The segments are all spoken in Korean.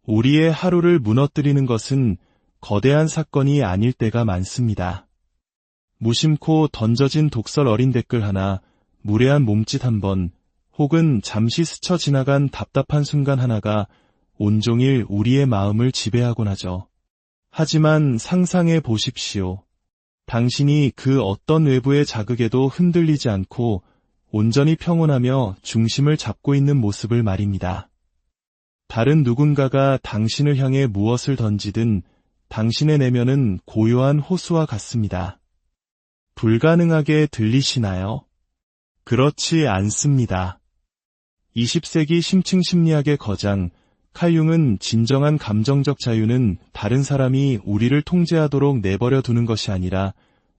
우리의 하루를 무너뜨리는 것은 거대한 사건이 아닐 때가 많습니다. 무심코 던져진 독설 어린 댓글 하나, 무례한 몸짓 한 번, 혹은 잠시 스쳐 지나간 답답한 순간 하나가 온종일 우리의 마음을 지배하곤 하죠. 하지만 상상해 보십시오. 당신이 그 어떤 외부의 자극에도 흔들리지 않고 온전히 평온하며 중심을 잡고 있는 모습을 말입니다. 다른 누군가가 당신을 향해 무엇을 던지든 당신의 내면은 고요한 호수와 같습니다. 불가능하게 들리시나요? 그렇지 않습니다. 20세기 심층 심리학의 거장 칼 융은 진정한 감정적 자유는 다른 사람이 우리를 통제하도록 내버려 두는 것이 아니라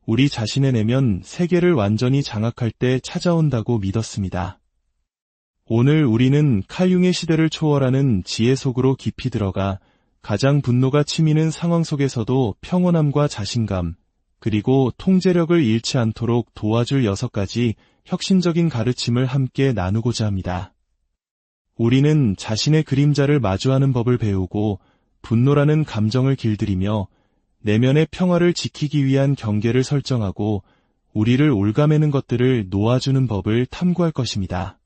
우리 자신의 내면 세계를 완전히 장악할 때 찾아온다고 믿었습니다. 오늘 우리는 칼 융의 시대를 초월하는 지혜 속으로 깊이 들어가 가장 분노가 치미는 상황 속에서도 평온함과 자신감, 그리고 통제력을 잃지 않도록 도와줄 6가지 혁신적인 가르침을 함께 나누고자 합니다. 우리는 자신의 그림자를 마주하는 법을 배우고 분노라는 감정을 길들이며 내면의 평화를 지키기 위한 경계를 설정하고 우리를 올가매는 것들을 놓아주는 법을 탐구할 것입니다.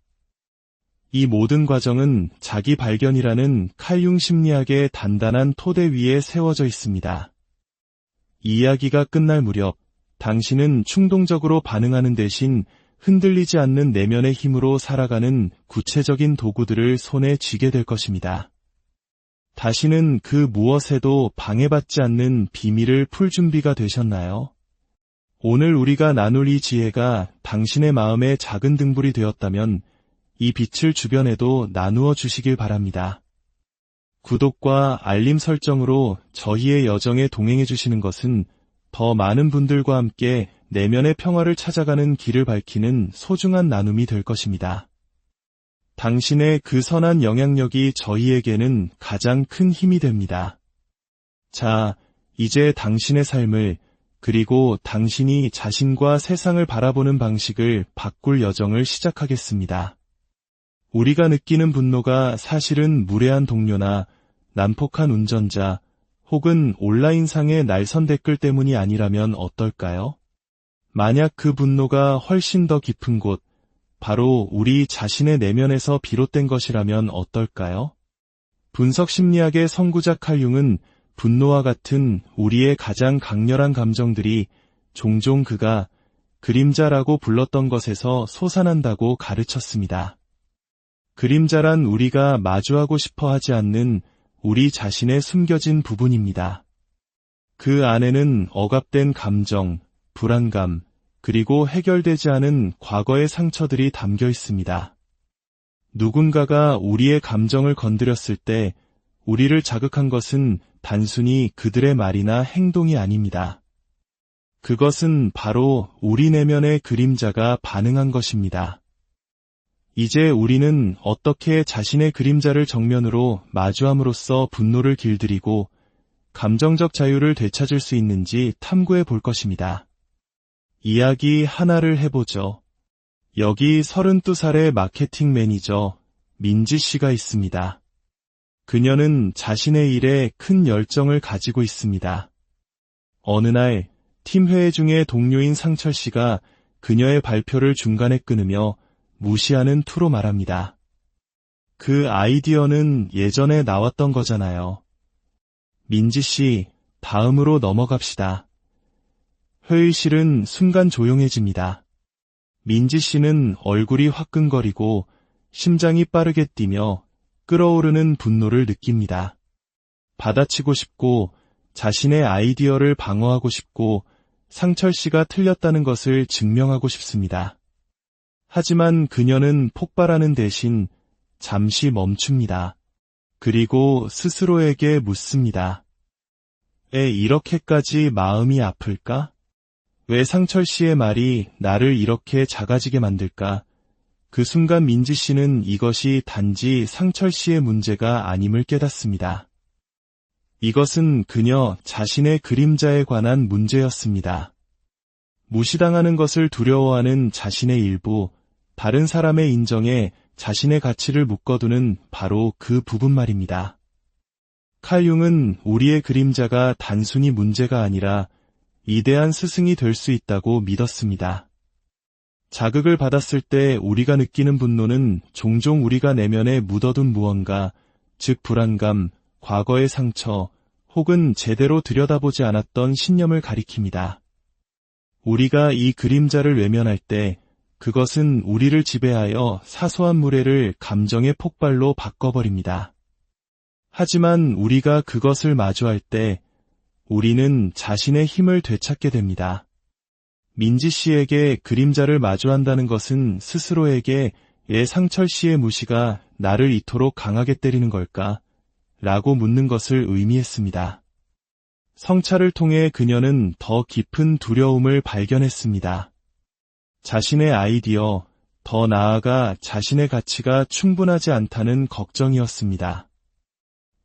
이 모든 과정은 자기 발견이라는 칼 융 심리학의 단단한 토대 위에 세워져 있습니다. 이야기가 끝날 무렵 당신은 충동적으로 반응하는 대신 흔들리지 않는 내면의 힘으로 살아가는 구체적인 도구들을 손에 쥐게 될 것입니다. 다시는 그 무엇에도 방해받지 않는 비밀을 풀 준비가 되셨나요? 오늘 우리가 나눌 이 지혜가 당신의 마음의 작은 등불이 되었다면 이 빛을 주변에도 나누어 주시길 바랍니다. 구독과 알림 설정으로 저희의 여정에 동행해 주시는 것은 더 많은 분들과 함께 내면의 평화를 찾아가는 길을 밝히는 소중한 나눔이 될 것입니다. 당신의 그 선한 영향력이 저희에게는 가장 큰 힘이 됩니다. 자, 이제 당신의 삶을, 그리고 당신이 자신과 세상을 바라보는 방식을 바꿀 여정을 시작하겠습니다. 우리가 느끼는 분노가 사실은 무례한 동료나 난폭한 운전자, 혹은 온라인상의 날선 댓글 때문이 아니라면 어떨까요? 만약 그 분노가 훨씬 더 깊은 곳, 바로 우리 자신의 내면에서 비롯된 것이라면 어떨까요? 분석 심리학의 선구자 칼 융은 분노와 같은 우리의 가장 강렬한 감정들이 종종 그가 그림자라고 불렀던 것에서 솟아난다고 가르쳤습니다. 그림자란 우리가 마주하고 싶어 하지 않는 우리 자신의 숨겨진 부분입니다. 그 안에는 억압된 감정, 불안감, 그리고 해결되지 않은 과거의 상처들이 담겨 있습니다. 누군가가 우리의 감정을 건드렸을 때 우리를 자극한 것은 단순히 그들의 말이나 행동이 아닙니다. 그것은 바로 우리 내면의 그림자가 반응한 것입니다. 이제 우리는 어떻게 자신의 그림자를 정면으로 마주함으로써 분노를 길들이고 감정적 자유를 되찾을 수 있는지 탐구해 볼 것입니다. 이야기 하나를 해보죠. 여기 32살의 마케팅 매니저 민지 씨가 있습니다. 그녀는 자신의 일에 큰 열정을 가지고 있습니다. 어느 날 팀 회의 중에 동료인 상철 씨가 그녀의 발표를 중간에 끊으며 무시하는 투로 말합니다. 그 아이디어는 예전에 나왔던 거잖아요. 민지 씨, 다음으로 넘어갑시다. 회의실은 순간 조용해집니다. 민지 씨는 얼굴이 화끈거리고 심장이 빠르게 뛰며 끓어오르는 분노를 느낍니다. 받아치고 싶고 자신의 아이디어를 방어하고 싶고 상철 씨가 틀렸다는 것을 증명하고 싶습니다. 하지만 그녀는 폭발하는 대신 잠시 멈춥니다. 그리고 스스로에게 묻습니다. 왜 이렇게까지 마음이 아플까? 왜 상철 씨의 말이 나를 이렇게 작아지게 만들까? 그 순간 민지 씨는 이것이 단지 상철 씨의 문제가 아님을 깨닫습니다. 이것은 그녀 자신의 그림자에 관한 문제였습니다. 무시당하는 것을 두려워하는 자신의 일부, 다른 사람의 인정에 자신의 가치를 묶어두는 바로 그 부분 말입니다. 칼 융은 우리의 그림자가 단순히 문제가 아니라 위대한 스승이 될 수 있다고 믿었습니다. 자극을 받았을 때 우리가 느끼는 분노는 종종 우리가 내면에 묻어둔 무언가, 즉 불안감, 과거의 상처, 혹은 제대로 들여다보지 않았던 신념을 가리킵니다. 우리가 이 그림자를 외면할 때 그것은 우리를 지배하여 사소한 무례를 감정의 폭발로 바꿔버립니다. 하지만 우리가 그것을 마주할 때 우리는 자신의 힘을 되찾게 됩니다. 민지 씨에게 그림자를 마주한다는 것은 스스로에게 상철 씨의 무시가 나를 이토록 강하게 때리는 걸까? 라고 묻는 것을 의미했습니다. 성찰을 통해 그녀는 더 깊은 두려움을 발견했습니다. 자신의 아이디어, 더 나아가 자신의 가치가 충분하지 않다는 걱정이었습니다.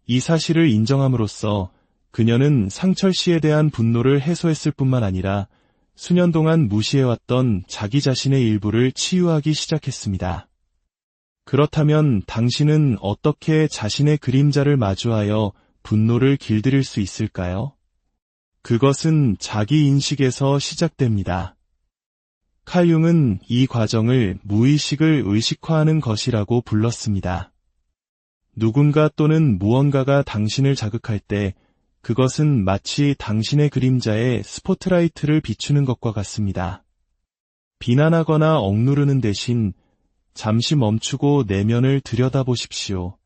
이 사실을 인정함으로써 그녀는 상철 씨에 대한 분노를 해소했을 뿐만 아니라 수년 동안 무시해왔던 자기 자신의 일부를 치유하기 시작했습니다. 그렇다면 당신은 어떻게 자신의 그림자를 마주하여 분노를 길들일 수 있을까요? 그것은 자기 인식에서 시작됩니다. 칼 융은 이 과정을 무의식을 의식화하는 것이라고 불렀습니다. 누군가 또는 무언가가 당신을 자극할 때 그것은 마치 당신의 그림자에 스포트라이트를 비추는 것과 같습니다. 비난하거나 억누르는 대신 잠시 멈추고 내면을 들여다보십시오.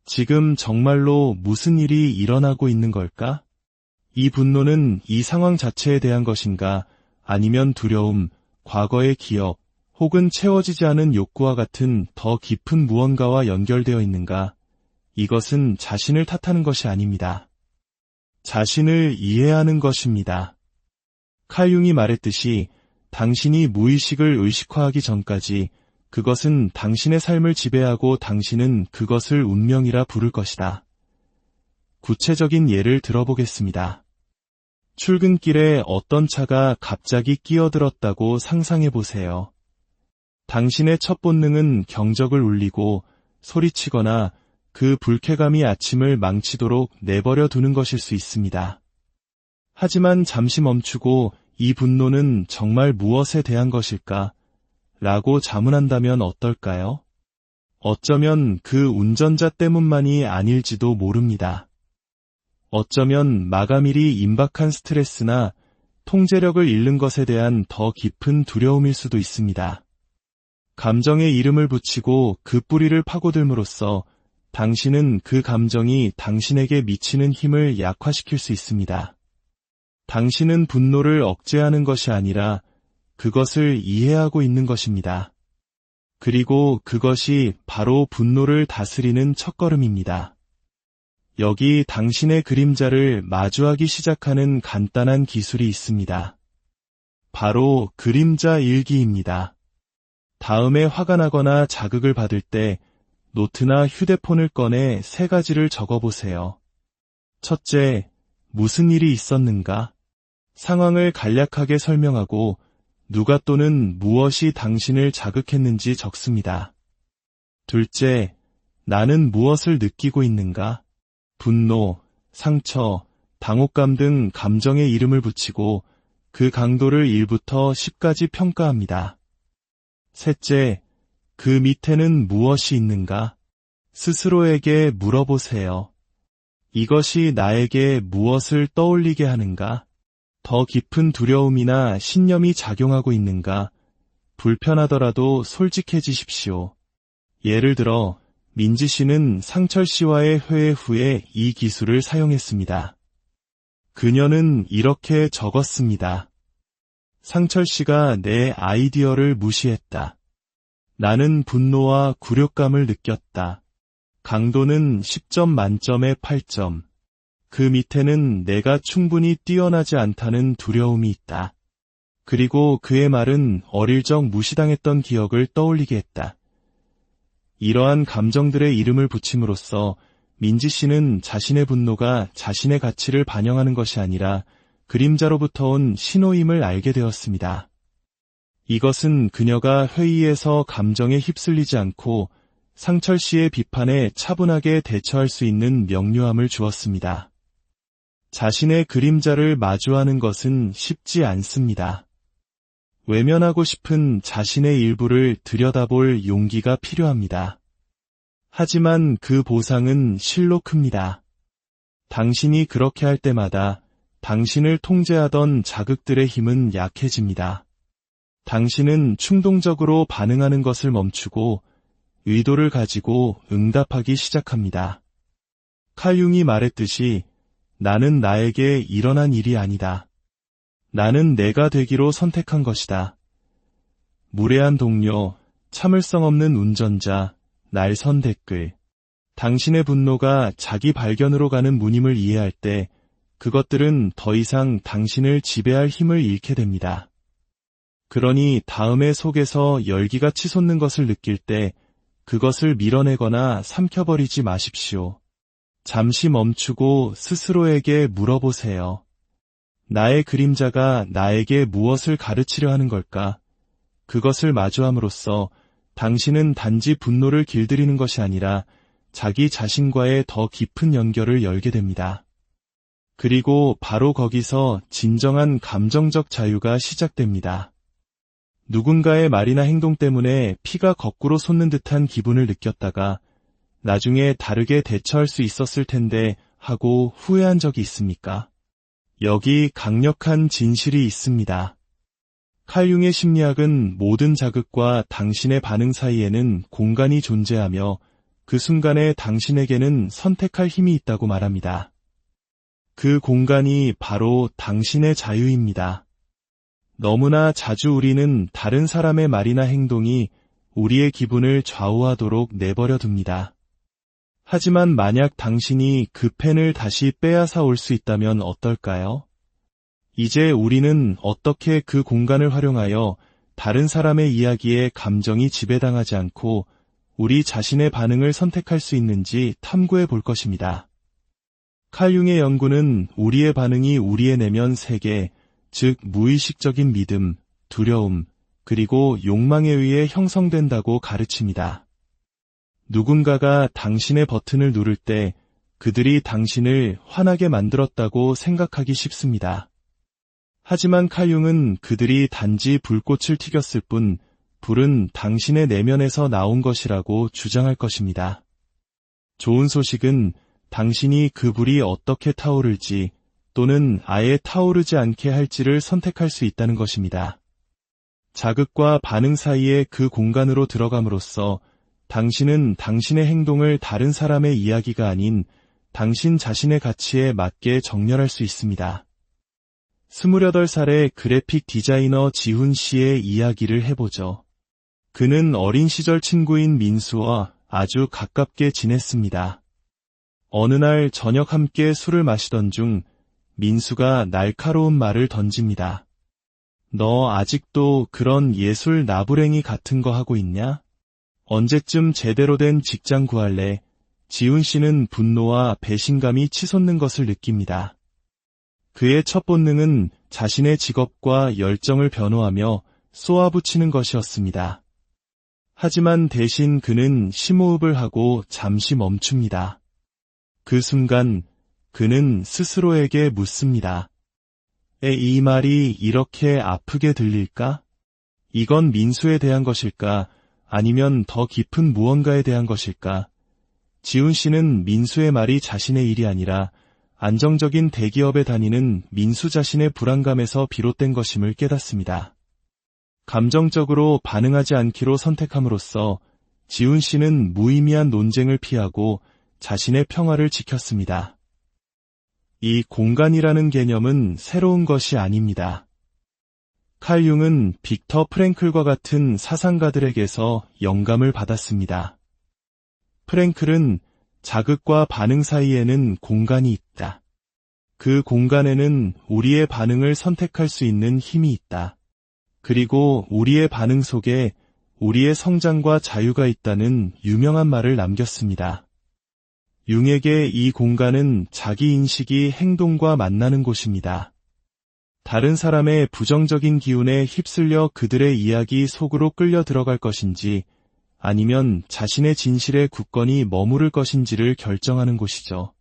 지금 정말로 무슨 일이 일어나고 있는 걸까? 이 분노는 이 상황 자체에 대한 것인가? 아니면 두려움, 과거의 기억, 혹은 채워지지 않은 욕구와 같은 더 깊은 무언가와 연결되어 있는가? 이것은 자신을 탓하는 것이 아닙니다. 자신을 이해하는 것입니다. 칼 융이 말했듯이 당신이 무의식을 의식화하기 전까지 그것은 당신의 삶을 지배하고 당신은 그것을 운명이라 부를 것이다. 구체적인 예를 들어보겠습니다. 출근길에 어떤 차가 갑자기 끼어들었다고 상상해 보세요. 당신의 첫 본능은 경적을 울리고 소리치거나 그 불쾌감이 아침을 망치도록 내버려 두는 것일 수 있습니다. 하지만 잠시 멈추고 이 분노는 정말 무엇에 대한 것일까? 라고 자문한다면 어떨까요? 어쩌면 그 운전자 때문만이 아닐지도 모릅니다. 어쩌면 마감일이 임박한 스트레스나 통제력을 잃는 것에 대한 더 깊은 두려움일 수도 있습니다. 감정에 이름을 붙이고 그 뿌리를 파고들므로써 당신은 그 감정이 당신에게 미치는 힘을 약화시킬 수 있습니다. 당신은 분노를 억제하는 것이 아니라 그것을 이해하고 있는 것입니다. 그리고 그것이 바로 분노를 다스리는 첫걸음입니다. 여기 당신의 그림자를 마주하기 시작하는 간단한 기술이 있습니다. 바로 그림자 일기입니다. 다음에 화가 나거나 자극을 받을 때 노트나 휴대폰을 꺼내 3가지를 적어보세요. 첫째, 무슨 일이 있었는가? 상황을 간략하게 설명하고 누가 또는 무엇이 당신을 자극했는지 적습니다. 둘째, 나는 무엇을 느끼고 있는가? 분노, 상처, 당혹감 등 감정의 이름을 붙이고 그 강도를 1부터 10까지 평가합니다. 셋째, 그 밑에는 무엇이 있는가? 스스로에게 물어보세요. 이것이 나에게 무엇을 떠올리게 하는가? 더 깊은 두려움이나 신념이 작용하고 있는가? 불편하더라도 솔직해지십시오. 예를 들어 민지 씨는 상철 씨와의 회의 후에 이 기술을 사용했습니다. 그녀는 이렇게 적었습니다. 상철 씨가 내 아이디어를 무시했다. 나는 분노와 굴욕감을 느꼈다. 강도는 10점 만점에 8점. 그 밑에는 내가 충분히 뛰어나지 않다는 두려움이 있다. 그리고 그의 말은 어릴 적 무시당했던 기억을 떠올리게 했다. 이러한 감정들의 이름을 붙임으로써 민지 씨는 자신의 분노가 자신의 가치를 반영하는 것이 아니라 그림자로부터 온 신호임을 알게 되었습니다. 이것은 그녀가 회의에서 감정에 휩쓸리지 않고 상철 씨의 비판에 차분하게 대처할 수 있는 명료함을 주었습니다. 자신의 그림자를 마주하는 것은 쉽지 않습니다. 외면하고 싶은 자신의 일부를 들여다볼 용기가 필요합니다. 하지만 그 보상은 실로 큽니다. 당신이 그렇게 할 때마다 당신을 통제하던 자극들의 힘은 약해집니다. 당신은 충동적으로 반응하는 것을 멈추고 의도를 가지고 응답하기 시작합니다. 칼 융이 말했듯이 나는 나에게 일어난 일이 아니다. 나는 내가 되기로 선택한 것이다. 무례한 동료, 참을성 없는 운전자, 날선 댓글. 당신의 분노가 자기 발견으로 가는 무님을 이해할 때 그것들은 더 이상 당신을 지배할 힘을 잃게 됩니다. 그러니 다음에 속에서 열기가 치솟는 것을 느낄 때 그것을 밀어내거나 삼켜버리지 마십시오. 잠시 멈추고 스스로에게 물어보세요. 나의 그림자가 나에게 무엇을 가르치려 하는 걸까? 그것을 마주함으로써 당신은 단지 분노를 길들이는 것이 아니라 자기 자신과의 더 깊은 연결을 열게 됩니다. 그리고 바로 거기서 진정한 감정적 자유가 시작됩니다. 누군가의 말이나 행동 때문에 피가 거꾸로 솟는 듯한 기분을 느꼈다가 나중에 다르게 대처할 수 있었을 텐데 하고 후회한 적이 있습니까? 여기 강력한 진실이 있습니다. 칼 융의 심리학은 모든 자극과 당신의 반응 사이에는 공간이 존재하며 그 순간에 당신에게는 선택할 힘이 있다고 말합니다. 그 공간이 바로 당신의 자유입니다. 너무나 자주 우리는 다른 사람의 말이나 행동이 우리의 기분을 좌우하도록 내버려 둡니다. 하지만 만약 당신이 그 펜을 다시 빼앗아 올 수 있다면 어떨까요? 이제 우리는 어떻게 그 공간을 활용하여 다른 사람의 이야기에 감정이 지배당하지 않고 우리 자신의 반응을 선택할 수 있는지 탐구해 볼 것입니다. 칼 융의 연구는 우리의 반응이 우리의 내면 세계, 즉 무의식적인 믿음, 두려움, 그리고 욕망에 의해 형성된다고 가르칩니다. 누군가가 당신의 버튼을 누를 때 그들이 당신을 화나게 만들었다고 생각하기 쉽습니다. 하지만 칼 융은 그들이 단지 불꽃을 튀겼을 뿐 불은 당신의 내면에서 나온 것이라고 주장할 것입니다. 좋은 소식은 당신이 그 불이 어떻게 타오를지 또는 아예 타오르지 않게 할지를 선택할 수 있다는 것입니다. 자극과 반응 사이의 그 공간으로 들어감으로써 당신은 당신의 행동을 다른 사람의 이야기가 아닌 당신 자신의 가치에 맞게 정렬할 수 있습니다. 28살의 그래픽 디자이너 지훈 씨의 이야기를 해보죠. 그는 어린 시절 친구인 민수와 아주 가깝게 지냈습니다. 어느 날 저녁 함께 술을 마시던 중 민수가 날카로운 말을 던집니다. 너 아직도 그런 예술 나부랭이 같은 거 하고 있냐? 언제쯤 제대로 된 직장 구할래? 지훈 씨는 분노와 배신감이 치솟는 것을 느낍니다. 그의 첫 본능은 자신의 직업과 열정을 변호하며 쏘아붙이는 것이었습니다. 하지만 대신 그는 심호흡을 하고 잠시 멈춥니다. 그 순간 그는 스스로에게 묻습니다. 이 말이 이렇게 아프게 들릴까? 이건 민수에 대한 것일까? 아니면 더 깊은 무언가에 대한 것일까? 지훈 씨는 민수의 말이 자신의 일이 아니라 안정적인 대기업에 다니는 민수 자신의 불안감에서 비롯된 것임을 깨닫습니다. 감정적으로 반응하지 않기로 선택함으로써 지훈 씨는 무의미한 논쟁을 피하고 자신의 평화를 지켰습니다. 이 공간이라는 개념은 새로운 것이 아닙니다. 칼 융은 빅터 프랭클과 같은 사상가들에게서 영감을 받았습니다. 프랭클은 자극과 반응 사이에는 공간이 있다. 그 공간에는 우리의 반응을 선택할 수 있는 힘이 있다. 그리고 우리의 반응 속에 우리의 성장과 자유가 있다는 유명한 말을 남겼습니다. 융에게 이 공간은 자기 인식이 행동과 만나는 곳입니다. 다른 사람의 부정적인 기운에 휩쓸려 그들의 이야기 속으로 끌려 들어갈 것인지 아니면 자신의 진실에 굳건히 머무를 것인지를 결정하는 곳이죠.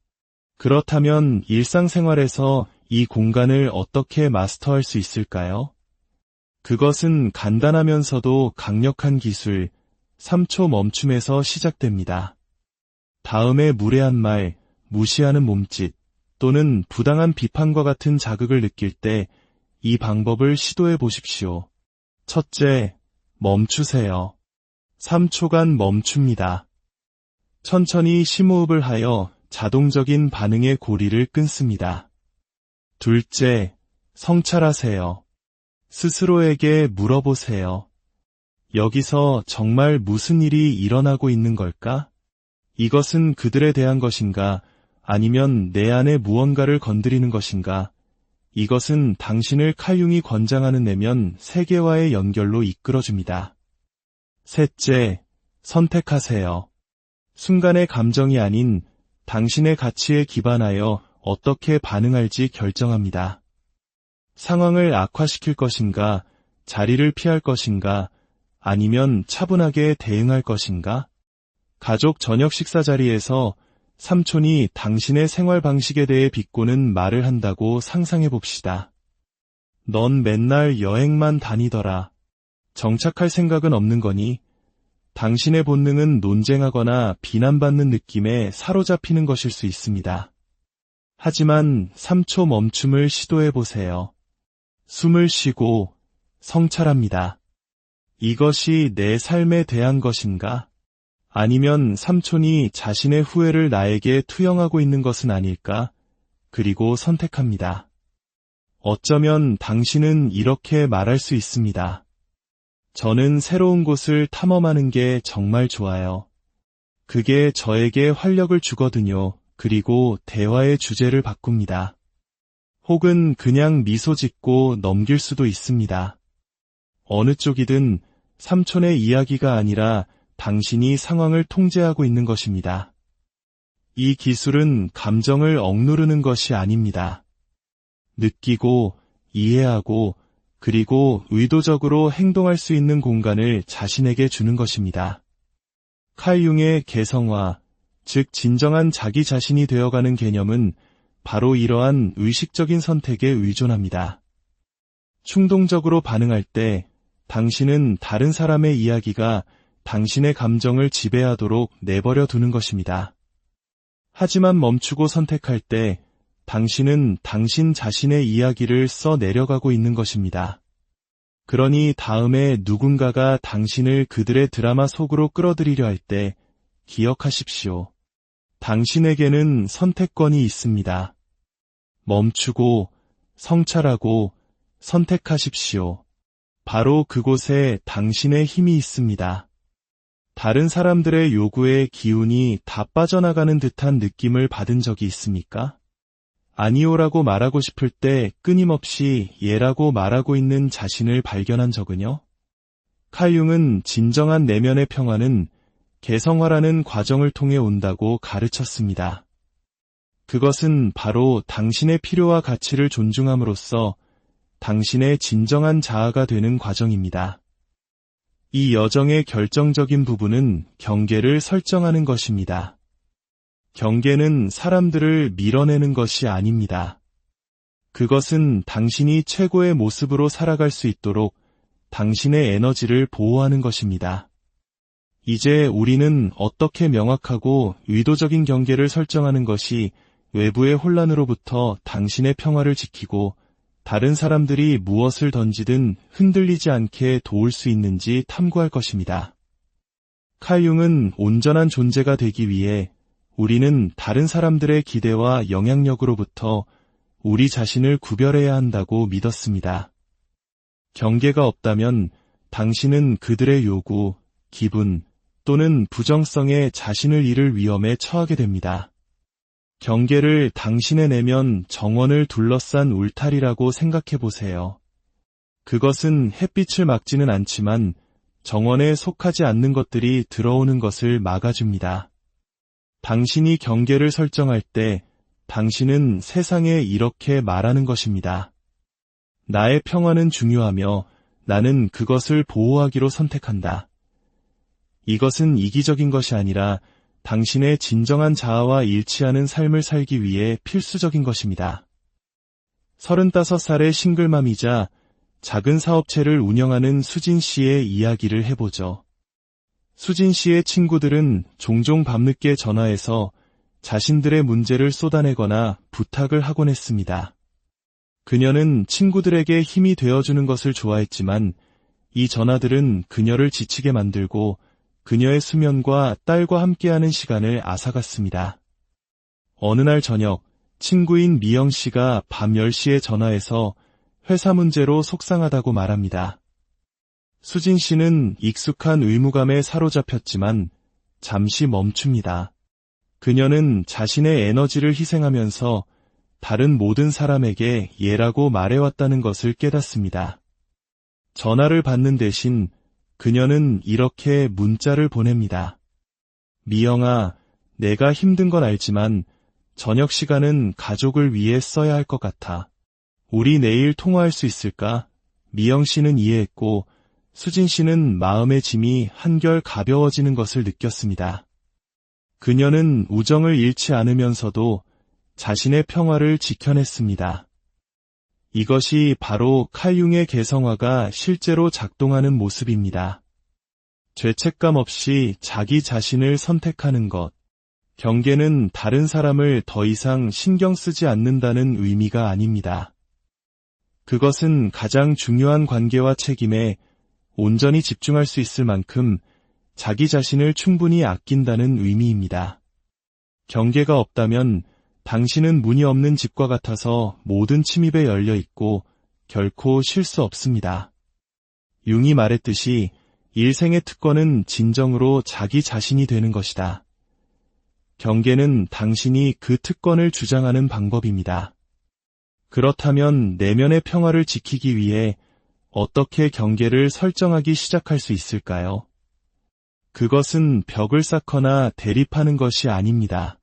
그렇다면 일상생활에서 이 공간을 어떻게 마스터할 수 있을까요? 그것은 간단하면서도 강력한 기술, 3초 멈춤에서 시작됩니다. 다음에 무례한 말, 무시하는 몸짓, 또는 부당한 비판과 같은 자극을 느낄 때 이 방법을 시도해 보십시오. 첫째, 멈추세요. 3초간 멈춥니다. 천천히 심호흡을 하여 자동적인 반응의 고리를 끊습니다. 둘째, 성찰하세요. 스스로에게 물어보세요. 여기서 정말 무슨 일이 일어나고 있는 걸까? 이것은 그들에 대한 것인가? 아니면 내 안에 무언가를 건드리는 것인가? 이것은 당신을 칼융이 권장하는 내면 세계와의 연결로 이끌어줍니다. 셋째, 선택하세요. 순간의 감정이 아닌 당신의 가치에 기반하여 어떻게 반응할지 결정합니다. 상황을 악화시킬 것인가, 자리를 피할 것인가, 아니면 차분하게 대응할 것인가? 가족 저녁 식사 자리에서 삼촌이 당신의 생활 방식에 대해 비꼬는 말을 한다고 상상해 봅시다. 넌 맨날 여행만 다니더라. 정착할 생각은 없는 거니? 당신의 본능은 논쟁하거나 비난받는 느낌에 사로잡히는 것일 수 있습니다. 하지만 3초 멈춤을 시도해 보세요. 숨을 쉬고 성찰합니다. 이것이 내 삶에 대한 것인가? 아니면 삼촌이 자신의 후회를 나에게 투영하고 있는 것은 아닐까? 그리고 선택합니다. 어쩌면 당신은 이렇게 말할 수 있습니다. 저는 새로운 곳을 탐험하는 게 정말 좋아요. 그게 저에게 활력을 주거든요. 그리고 대화의 주제를 바꿉니다. 혹은 그냥 미소 짓고 넘길 수도 있습니다. 어느 쪽이든 삼촌의 이야기가 아니라 당신이 상황을 통제하고 있는 것입니다. 이 기술은 감정을 억누르는 것이 아닙니다. 느끼고, 이해하고, 그리고 의도적으로 행동할 수 있는 공간을 자신에게 주는 것입니다. 칼 융의 개성화, 즉 진정한 자기 자신이 되어가는 개념은 바로 이러한 의식적인 선택에 의존합니다. 충동적으로 반응할 때 당신은 다른 사람의 이야기가 당신의 감정을 지배하도록 내버려 두는 것입니다. 하지만 멈추고 선택할 때 당신은 당신 자신의 이야기를 써 내려가고 있는 것입니다. 그러니 다음에 누군가가 당신을 그들의 드라마 속으로 끌어들이려 할 때 기억하십시오. 당신에게는 선택권이 있습니다. 멈추고 성찰하고 선택하십시오. 바로 그곳에 당신의 힘이 있습니다. 다른 사람들의 요구에 기운이 다 빠져나가는 듯한 느낌을 받은 적이 있습니까? 아니오라고 말하고 싶을 때 끊임없이 예라고 말하고 있는 자신을 발견한 적은요? 칼 융은 진정한 내면의 평화는 개성화라는 과정을 통해 온다고 가르쳤습니다. 그것은 바로 당신의 필요와 가치를 존중함으로써 당신의 진정한 자아가 되는 과정입니다. 이 여정의 결정적인 부분은 경계를 설정하는 것입니다. 경계는 사람들을 밀어내는 것이 아닙니다. 그것은 당신이 최고의 모습으로 살아갈 수 있도록 당신의 에너지를 보호하는 것입니다. 이제 우리는 어떻게 명확하고 의도적인 경계를 설정하는 것이 외부의 혼란으로부터 당신의 평화를 지키고 다른 사람들이 무엇을 던지든 흔들리지 않게 도울 수 있는지 탐구할 것입니다. 칼 융은 온전한 존재가 되기 위해 우리는 다른 사람들의 기대와 영향력으로부터 우리 자신을 구별해야 한다고 믿었습니다. 경계가 없다면 당신은 그들의 요구, 기분 또는 부정성에 자신을 잃을 위험에 처하게 됩니다. 경계를 당신의 내면 정원을 둘러싼 울타리라고 생각해 보세요. 그것은 햇빛을 막지는 않지만 정원에 속하지 않는 것들이 들어오는 것을 막아줍니다. 당신이 경계를 설정할 때 당신은 세상에 이렇게 말하는 것입니다. 나의 평화는 중요하며 나는 그것을 보호하기로 선택한다. 이것은 이기적인 것이 아니라 당신의 진정한 자아와 일치하는 삶을 살기 위해 필수적인 것입니다. 35살의 싱글맘이자 작은 사업체를 운영하는 수진 씨의 이야기를 해보죠. 수진 씨의 친구들은 종종 밤늦게 전화해서 자신들의 문제를 쏟아내거나 부탁을 하곤 했습니다. 그녀는 친구들에게 힘이 되어주는 것을 좋아했지만 이 전화들은 그녀를 지치게 만들고 그녀의 수면과 딸과 함께하는 시간을 앗아갔습니다. 어느 날 저녁, 친구인 미영 씨가 밤 10시에 전화해서 회사 문제로 속상하다고 말합니다. 수진 씨는 익숙한 의무감에 사로잡혔지만 잠시 멈춥니다. 그녀는 자신의 에너지를 희생하면서 다른 모든 사람에게 예라고 말해왔다는 것을 깨닫습니다. 전화를 받는 대신 그녀는 이렇게 문자를 보냅니다. 미영아, 내가 힘든 건 알지만 저녁 시간은 가족을 위해 써야 할 것 같아. 우리 내일 통화할 수 있을까? 미영 씨는 이해했고 수진 씨는 마음의 짐이 한결 가벼워지는 것을 느꼈습니다. 그녀는 우정을 잃지 않으면서도 자신의 평화를 지켜냈습니다. 이것이 바로 칼융의 개성화가 실제로 작동하는 모습입니다. 죄책감 없이 자기 자신을 선택하는 것. 경계는 다른 사람을 더 이상 신경 쓰지 않는다는 의미가 아닙니다. 그것은 가장 중요한 관계와 책임에 온전히 집중할 수 있을 만큼 자기 자신을 충분히 아낀다는 의미입니다. 경계가 없다면 당신은 문이 없는 집과 같아서 모든 침입에 열려 있고 결코 쉴 수 없습니다. 융이 말했듯이 일생의 특권은 진정으로 자기 자신이 되는 것이다. 경계는 당신이 그 특권을 주장하는 방법입니다. 그렇다면 내면의 평화를 지키기 위해 어떻게 경계를 설정하기 시작할 수 있을까요? 그것은 벽을 쌓거나 대립하는 것이 아닙니다.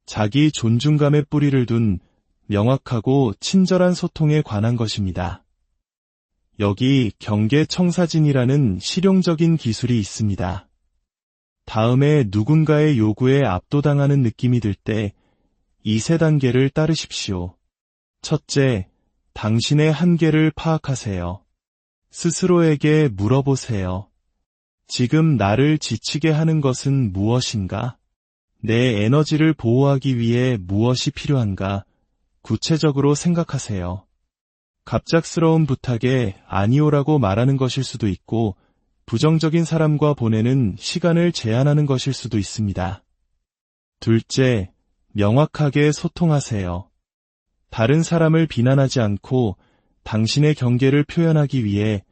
자기 존중감의 뿌리를 둔 명확하고 친절한 소통에 관한 것입니다. 여기 경계 청사진이라는 실용적인 기술이 있습니다. 다음에 누군가의 요구에 압도당하는 느낌이 들 때 이 세 단계를 따르십시오. 첫째, 당신의 한계를 파악하세요. 스스로에게 물어보세요. 지금 나를 지치게 하는 것은 무엇인가? 내 에너지를 보호하기 위해 무엇이 필요한가? 구체적으로 생각하세요. 갑작스러운 부탁에 아니오라고 말하는 것일 수도 있고 부정적인 사람과 보내는 시간을 제한하는 것일 수도 있습니다. 둘째, 명확하게 소통하세요. 다른 사람을 비난하지 않고 당신의 경계를 표현하기 위해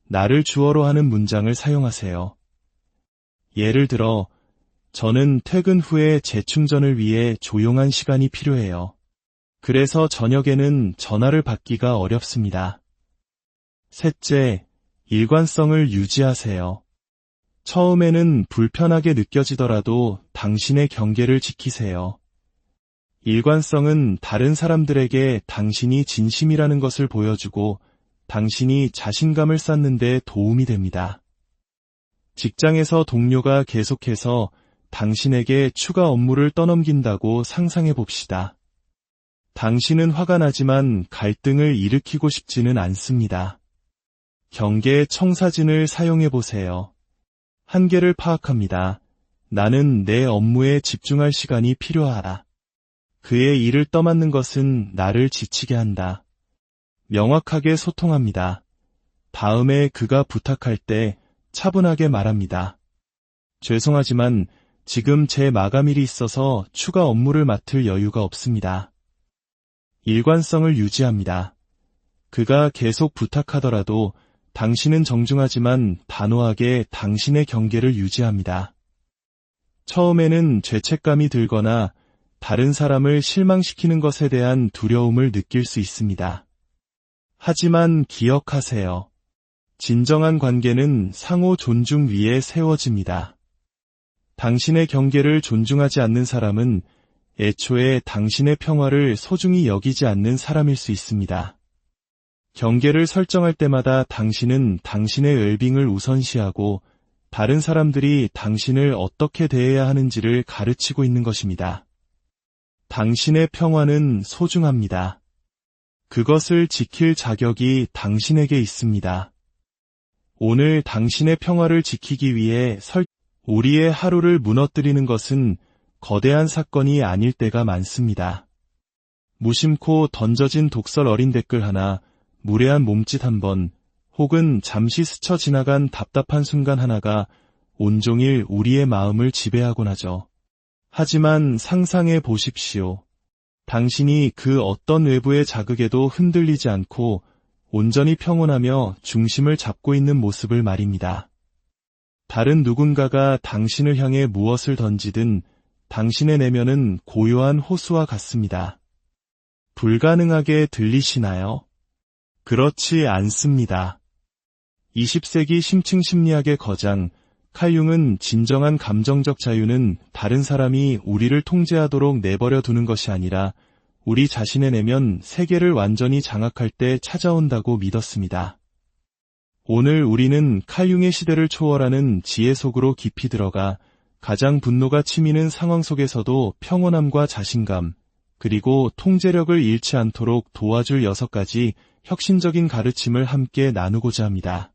나를 주어로 하는 문장을 사용하세요. 예를 들어, 저는 퇴근 후에 재충전을 위해 조용한 시간이 필요해요. 그래서 저녁에는 전화를 받기가 어렵습니다. 셋째, 일관성을 유지하세요. 처음에는 불편하게 느껴지더라도 당신의 경계를 지키세요. 일관성은 다른 사람들에게 당신이 진심이라는 것을 보여주고 당신이 자신감을 쌓는 데 도움이 됩니다. 직장에서 동료가 계속해서 당신에게 추가 업무를 떠넘긴다고 상상해 봅시다. 당신은 화가 나지만 갈등을 일으키고 싶지는 않습니다. 경계의 청사진을 사용해 보세요. 한계를 파악합니다. 나는 내 업무에 집중할 시간이 필요하다. 그의 일을 떠맡는 것은 나를 지치게 한다. 명확하게 소통합니다. 다음에 그가 부탁할 때 차분하게 말합니다. 죄송하지만 지금 제 마감일이 있어서 추가 업무를 맡을 여유가 없습니다. 일관성을 유지합니다. 그가 계속 부탁하더라도 당신은 정중하지만 단호하게 당신의 경계를 유지합니다. 처음에는 죄책감이 들거나 다른 사람을 실망시키는 것에 대한 두려움을 느낄 수 있습니다. 하지만 기억하세요. 진정한 관계는 상호 존중 위에 세워집니다. 당신의 경계를 존중하지 않는 사람은 애초에 당신의 평화를 소중히 여기지 않는 사람일 수 있습니다. 경계를 설정할 때마다 당신은 당신의 웰빙을 우선시하고 다른 사람들이 당신을 어떻게 대해야 하는지를 가르치고 있는 것입니다. 당신의 평화는 소중합니다. 그것을 지킬 자격이 당신에게 있습니다. 오늘 당신의 평화를 지키기 위해 우리의 하루를 무너뜨리는 것은 거대한 사건이 아닐 때가 많습니다. 무심코 던져진 독설 어린 댓글 하나, 무례한 몸짓 한 번, 혹은 잠시 스쳐 지나간 답답한 순간 하나가 온종일 우리의 마음을 지배하곤 하죠. 하지만 상상해 보십시오. 당신이 그 어떤 외부의 자극에도 흔들리지 않고 온전히 평온하며 중심을 잡고 있는 모습을 말입니다. 다른 누군가가 당신을 향해 무엇을 던지든 당신의 내면은 고요한 호수와 같습니다. 불가능하게 들리시나요? 그렇지 않습니다. 20세기 심층 심리학의 거장 칼 융은 진정한 감정적 자유는 다른 사람이 우리를 통제하도록 내버려 두는 것이 아니라 우리 자신의 내면 세계를 완전히 장악할 때 찾아온다고 믿었습니다. 오늘 우리는 칼 융의 시대를 초월하는 지혜 속으로 깊이 들어가 가장 분노가 치미는 상황 속에서도 평온함과 자신감, 그리고 통제력을 잃지 않도록 도와줄 6가지 혁신적인 가르침을 함께 나누고자 합니다.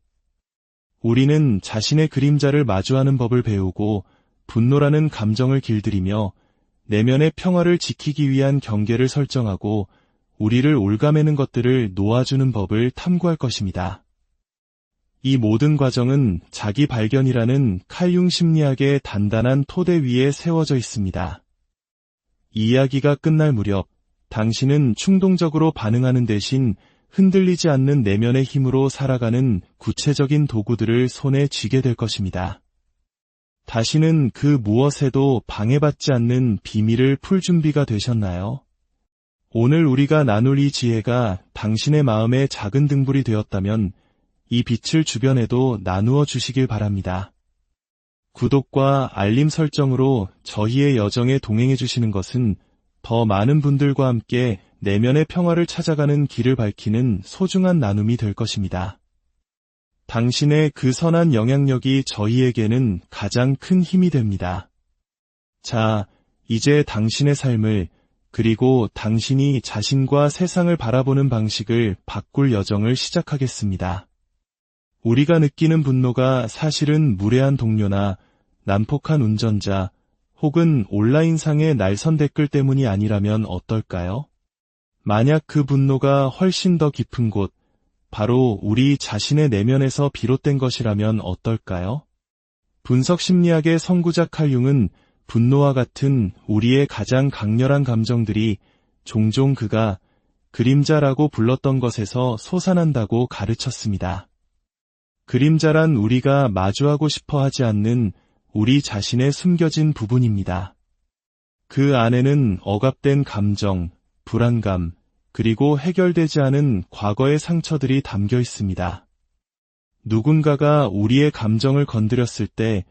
우리는 자신의 그림자를 마주하는 법을 배우고 분노라는 감정을 길들이며 내면의 평화를 지키기 위한 경계를 설정하고 우리를 올가매는 것들을 놓아주는 법을 탐구할 것입니다. 이 모든 과정은 자기 발견이라는 칼 융 심리학의 단단한 토대 위에 세워져 있습니다. 이야기가 끝날 무렵 당신은 충동적으로 반응하는 대신 흔들리지 않는 내면의 힘으로 살아가는 구체적인 도구들을 손에 쥐게 될 것입니다. 다시는 그 무엇에도 방해받지 않는 비밀을 풀 준비가 되셨나요? 오늘 우리가 나눌 이 지혜가 당신의 마음의 작은 등불이 되었다면 이 빛을 주변에도 나누어 주시길 바랍니다. 구독과 알림 설정으로 저희의 여정에 동행해 주시는 것은 더 많은 분들과 함께 내면의 평화를 찾아가는 길을 밝히는 소중한 나눔이 될 것입니다. 당신의 그 선한 영향력이 저희에게는 가장 큰 힘이 됩니다. 자, 이제 당신의 삶을, 그리고 당신이 자신과 세상을 바라보는 방식을 바꿀 여정을 시작하겠습니다. 우리가 느끼는 분노가 사실은 무례한 동료나 난폭한 운전자, 혹은 온라인상의 날선 댓글 때문이 아니라면 어떨까요? 만약 그 분노가 훨씬 더 깊은 곳, 바로 우리 자신의 내면에서 비롯된 것이라면 어떨까요? 분석 심리학의 선구자 칼 융은 분노와 같은 우리의 가장 강렬한 감정들이 종종 그가 그림자라고 불렀던 것에서 솟아난다고 가르쳤습니다. 그림자란 우리가 마주하고 싶어 하지 않는 우리 자신의 숨겨진 부분입니다. 그 안에는 억압된 감정, 불안감, 그리고 해결되지 않은 과거의 상처들이 담겨 있습니다. 누군가가 우리의 감정을 건드렸을 때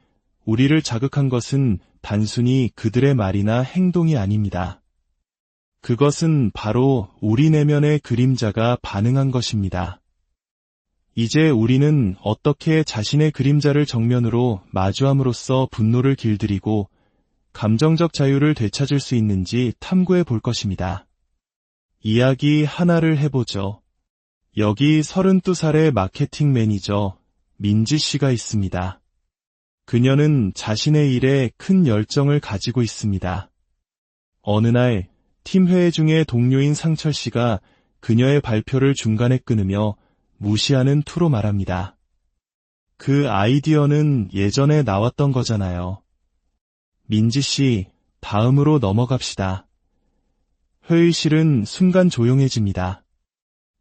우리를 자극한 것은 단순히 그들의 말이나 행동이 아닙니다. 그것은 바로 우리 내면의 그림자가 반응한 것입니다. 이제 우리는 어떻게 자신의 그림자를 정면으로 마주함으로써 분노를 길들이고 감정적 자유를 되찾을 수 있는지 탐구해 볼 것입니다. 이야기 하나를 해보죠. 여기 32살의 마케팅 매니저 민지 씨가 있습니다. 그녀는 자신의 일에 큰 열정을 가지고 있습니다. 어느 날 팀 회의 중에 동료인 상철 씨가 그녀의 발표를 중간에 끊으며 무시하는 투로 말합니다. 그 아이디어는 예전에 나왔던 거잖아요. 민지 씨, 다음으로 넘어갑시다. 회의실은 순간 조용해집니다.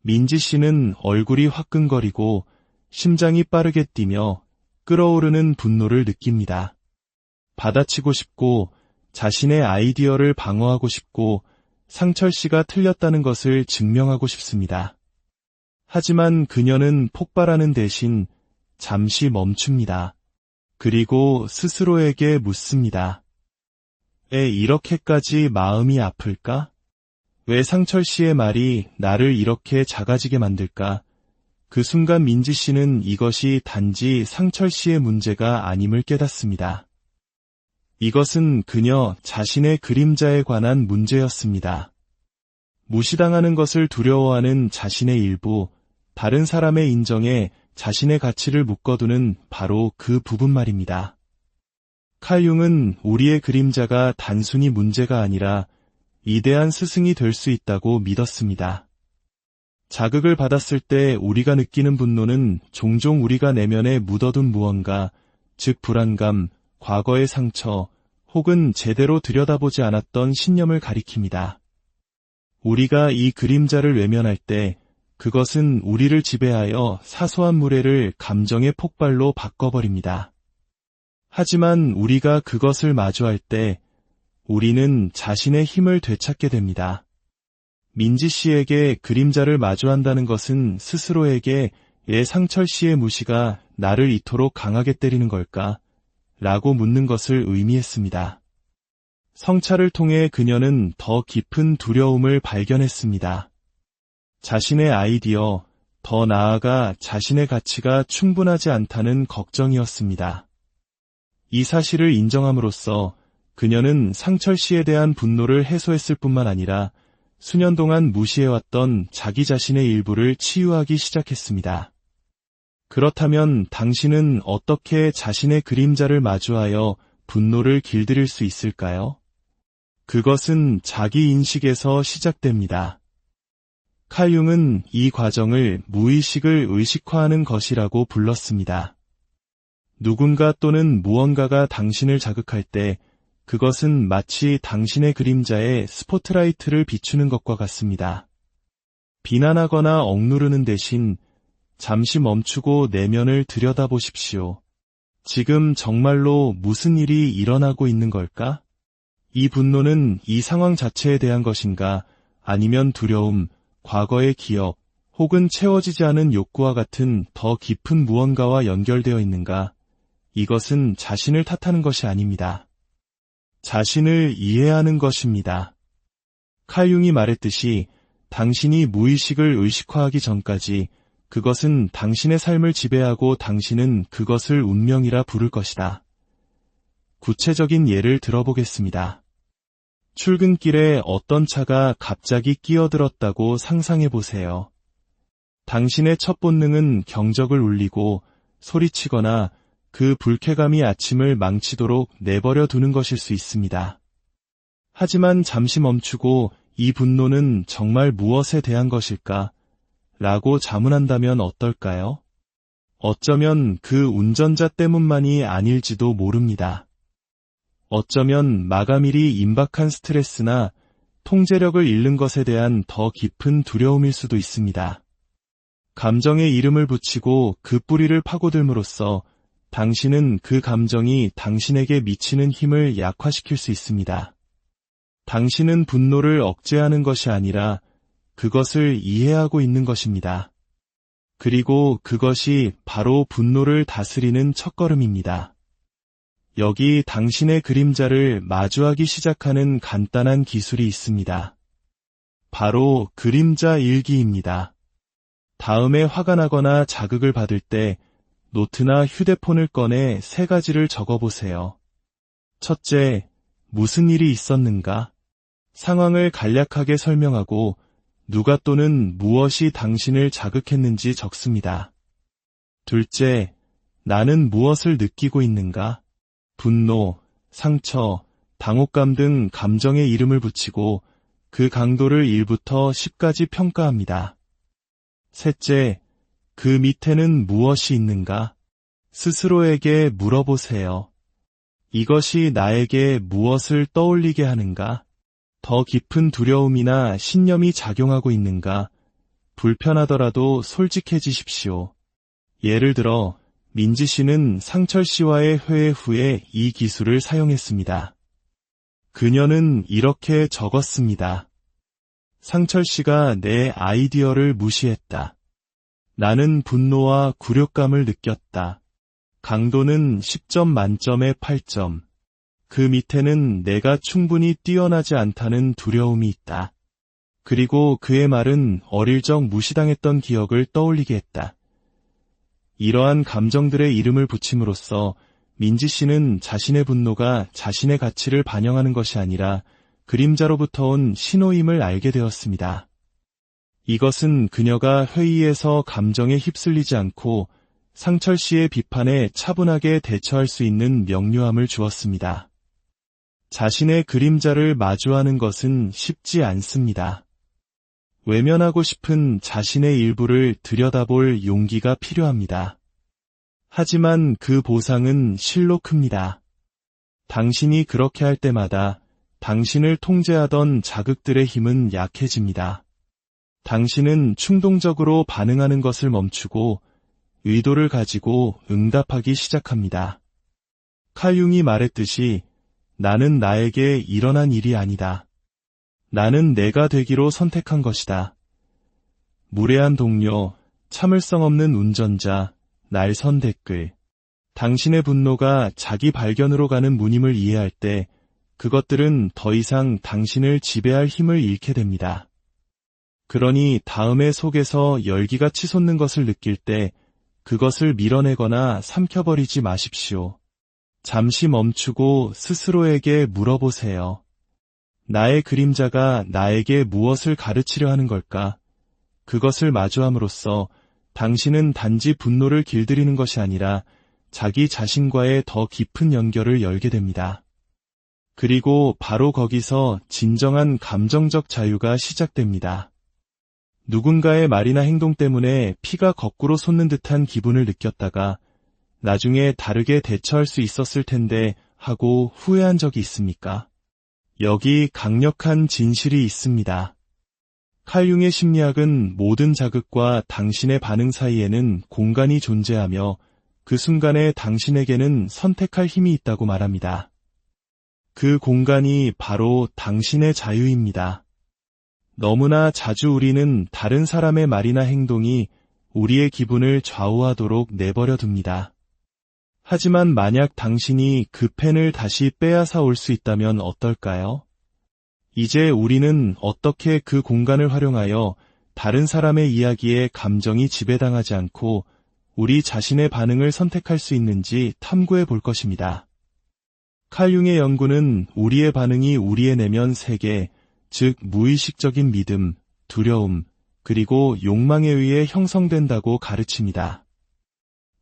민지 씨는 얼굴이 화끈거리고 심장이 빠르게 뛰며 끓어오르는 분노를 느낍니다. 받아치고 싶고 자신의 아이디어를 방어하고 싶고 상철 씨가 틀렸다는 것을 증명하고 싶습니다. 하지만 그녀는 폭발하는 대신 잠시 멈춥니다. 그리고 스스로에게 묻습니다. 왜 이렇게까지 마음이 아플까? 왜 상철 씨의 말이 나를 이렇게 작아지게 만들까? 그 순간 민지 씨는 이것이 단지 상철 씨의 문제가 아님을 깨닫습니다. 이것은 그녀 자신의 그림자에 관한 문제였습니다. 무시당하는 것을 두려워하는 자신의 일부, 다른 사람의 인정에 자신의 가치를 묶어두는 바로 그 부분 말입니다. 칼 융은 우리의 그림자가 단순히 문제가 아니라 위대한 스승이 될 수 있다고 믿었습니다. 자극을 받았을 때 우리가 느끼는 분노는 종종 우리가 내면에 묻어둔 무언가, 즉 불안감, 과거의 상처, 혹은 제대로 들여다보지 않았던 신념을 가리킵니다. 우리가 이 그림자를 외면할 때 그것은 우리를 지배하여 사소한 무례를 감정의 폭발로 바꿔버립니다. 하지만 우리가 그것을 마주할 때 우리는 자신의 힘을 되찾게 됩니다. 민지 씨에게 그림자를 마주한다는 것은 스스로에게 상철 씨의 무시가 나를 이토록 강하게 때리는 걸까? 라고 묻는 것을 의미했습니다. 성찰을 통해 그녀는 더 깊은 두려움을 발견했습니다. 자신의 아이디어, 더 나아가 자신의 가치가 충분하지 않다는 걱정이었습니다. 이 사실을 인정함으로써 그녀는 상철 씨에 대한 분노를 해소했을 뿐만 아니라 수년 동안 무시해왔던 자기 자신의 일부를 치유하기 시작했습니다. 그렇다면 당신은 어떻게 자신의 그림자를 마주하여 분노를 길들일 수 있을까요? 그것은 자기 인식에서 시작됩니다. 칼 융은 이 과정을 무의식을 의식화하는 것이라고 불렀습니다. 누군가 또는 무언가가 당신을 자극할 때 그것은 마치 당신의 그림자에 스포트라이트를 비추는 것과 같습니다. 비난하거나 억누르는 대신 잠시 멈추고 내면을 들여다보십시오. 지금 정말로 무슨 일이 일어나고 있는 걸까? 이 분노는 이 상황 자체에 대한 것인가? 아니면 두려움, 과거의 기억, 혹은 채워지지 않은 욕구와 같은 더 깊은 무언가와 연결되어 있는가? 이것은 자신을 탓하는 것이 아닙니다. 자신을 이해하는 것입니다. 칼 융이 말했듯이 당신이 무의식을 의식화하기 전까지 그것은 당신의 삶을 지배하고 당신은 그것을 운명이라 부를 것이다. 구체적인 예를 들어보겠습니다. 출근길에 어떤 차가 갑자기 끼어들었다고 상상해 보세요. 당신의 첫 본능은 경적을 울리고 소리치거나 그 불쾌감이 아침을 망치도록 내버려 두는 것일 수 있습니다. 하지만 잠시 멈추고 이 분노는 정말 무엇에 대한 것일까? 라고 자문한다면 어떨까요? 어쩌면 그 운전자 때문만이 아닐지도 모릅니다. 어쩌면 마감일이 임박한 스트레스나 통제력을 잃는 것에 대한 더 깊은 두려움일 수도 있습니다. 감정에 이름을 붙이고 그 뿌리를 파고들므로써 당신은 그 감정이 당신에게 미치는 힘을 약화시킬 수 있습니다. 당신은 분노를 억제하는 것이 아니라 그것을 이해하고 있는 것입니다. 그리고 그것이 바로 분노를 다스리는 첫걸음입니다. 여기 당신의 그림자를 마주하기 시작하는 간단한 기술이 있습니다. 바로 그림자 일기입니다. 다음에 화가 나거나 자극을 받을 때 노트나 휴대폰을 꺼내 3가지를 적어보세요. 첫째, 무슨 일이 있었는가? 상황을 간략하게 설명하고 누가 또는 무엇이 당신을 자극했는지 적습니다. 둘째, 나는 무엇을 느끼고 있는가? 분노, 상처, 당혹감 등 감정의 이름을 붙이고 그 강도를 1부터 10까지 평가합니다. 셋째, 그 밑에는 무엇이 있는가? 스스로에게 물어보세요. 이것이 나에게 무엇을 떠올리게 하는가? 더 깊은 두려움이나 신념이 작용하고 있는가? 불편하더라도 솔직해지십시오. 예를 들어 민지 씨는 상철 씨와의 회의 후에 이 기술을 사용했습니다. 그녀는 이렇게 적었습니다. 상철 씨가 내 아이디어를 무시했다. 나는 분노와 굴욕감을 느꼈다. 강도는 10점 만점에 8점. 그 밑에는 내가 충분히 뛰어나지 않다는 두려움이 있다. 그리고 그의 말은 어릴 적 무시당했던 기억을 떠올리게 했다. 이러한 감정들의 이름을 붙임으로써 민지 씨는 자신의 분노가 자신의 가치를 반영하는 것이 아니라 그림자로부터 온 신호임을 알게 되었습니다. 이것은 그녀가 회의에서 감정에 휩쓸리지 않고 상철 씨의 비판에 차분하게 대처할 수 있는 명료함을 주었습니다. 자신의 그림자를 마주하는 것은 쉽지 않습니다. 외면하고 싶은 자신의 일부를 들여다볼 용기가 필요합니다. 하지만 그 보상은 실로 큽니다. 당신이 그렇게 할 때마다 당신을 통제하던 자극들의 힘은 약해집니다. 당신은 충동적으로 반응하는 것을 멈추고 의도를 가지고 응답하기 시작합니다. 칼 융이 말했듯이 나는 나에게 일어난 일이 아니다. 나는 내가 되기로 선택한 것이다. 무례한 동료, 참을성 없는 운전자, 날선 댓글. 당신의 분노가 자기 발견으로 가는 문임을 이해할 때 그것들은 더 이상 당신을 지배할 힘을 잃게 됩니다. 그러니 다음에 속에서 열기가 치솟는 것을 느낄 때 그것을 밀어내거나 삼켜버리지 마십시오. 잠시 멈추고 스스로에게 물어보세요. 나의 그림자가 나에게 무엇을 가르치려 하는 걸까? 그것을 마주함으로써 당신은 단지 분노를 길들이는 것이 아니라 자기 자신과의 더 깊은 연결을 열게 됩니다. 그리고 바로 거기서 진정한 감정적 자유가 시작됩니다. 누군가의 말이나 행동 때문에 피가 거꾸로 솟는 듯한 기분을 느꼈다가 나중에 다르게 대처할 수 있었을 텐데 하고 후회한 적이 있습니까? 여기 강력한 진실이 있습니다. 칼 융의 심리학은 모든 자극과 당신의 반응 사이에는 공간이 존재하며 그 순간에 당신에게는 선택할 힘이 있다고 말합니다. 그 공간이 바로 당신의 자유입니다. 너무나 자주 우리는 다른 사람의 말이나 행동이 우리의 기분을 좌우하도록 내버려 둡니다. 하지만 만약 당신이 그 펜을 다시 빼앗아 올 수 있다면 어떨까요? 이제 우리는 어떻게 그 공간을 활용하여 다른 사람의 이야기에 감정이 지배당하지 않고 우리 자신의 반응을 선택할 수 있는지 탐구해 볼 것입니다. 칼 융의 연구는 우리의 반응이 우리의 내면 세계, 즉 무의식적인 믿음, 두려움, 그리고 욕망에 의해 형성된다고 가르칩니다.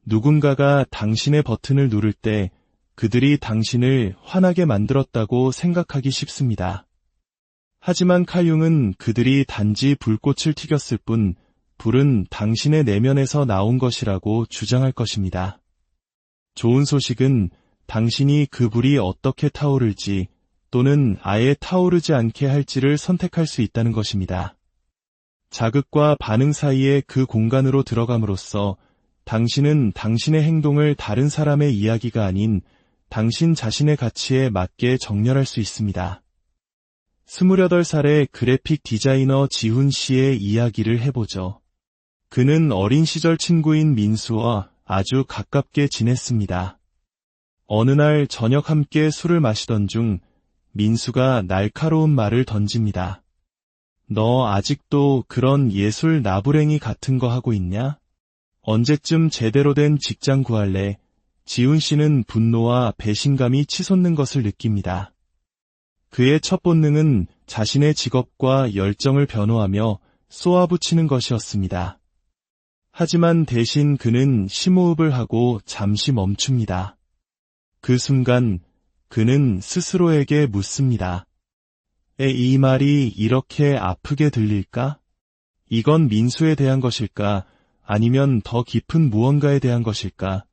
누군가가 당신의 버튼을 누를 때 그들이 당신을 화나게 만들었다고 생각하기 쉽습니다. 하지만 칼 융은 그들이 단지 불꽃을 튀겼을 뿐 불은 당신의 내면에서 나온 것이라고 주장할 것입니다. 좋은 소식은 당신이 그 불이 어떻게 타오를지 또는 아예 타오르지 않게 할지를 선택할 수 있다는 것입니다. 자극과 반응 사이의 그 공간으로 들어감으로써 당신은 당신의 행동을 다른 사람의 이야기가 아닌 당신 자신의 가치에 맞게 정렬할 수 있습니다. 28살의 그래픽 디자이너 지훈 씨의 이야기를 해보죠. 그는 어린 시절 친구인 민수와 아주 가깝게 지냈습니다. 어느 날 저녁 함께 술을 마시던 중 민수가 날카로운 말을 던집니다. 너 아직도 그런 예술 나부랭이 같은 거 하고 있냐? 언제쯤 제대로 된 직장 구할래? 지훈 씨는 분노와 배신감이 치솟는 것을 느낍니다. 그의 첫 본능은 자신의 직업과 열정을 변호하며 쏘아붙이는 것이었습니다. 하지만 대신 그는 심호흡을 하고 잠시 멈춥니다. 그 순간 그는 스스로에게 묻습니다. 이 말이 이렇게 아프게 들릴까? 이건 민수에 대한 것일까? 아니면 더 깊은 무언가에 대한 것일까?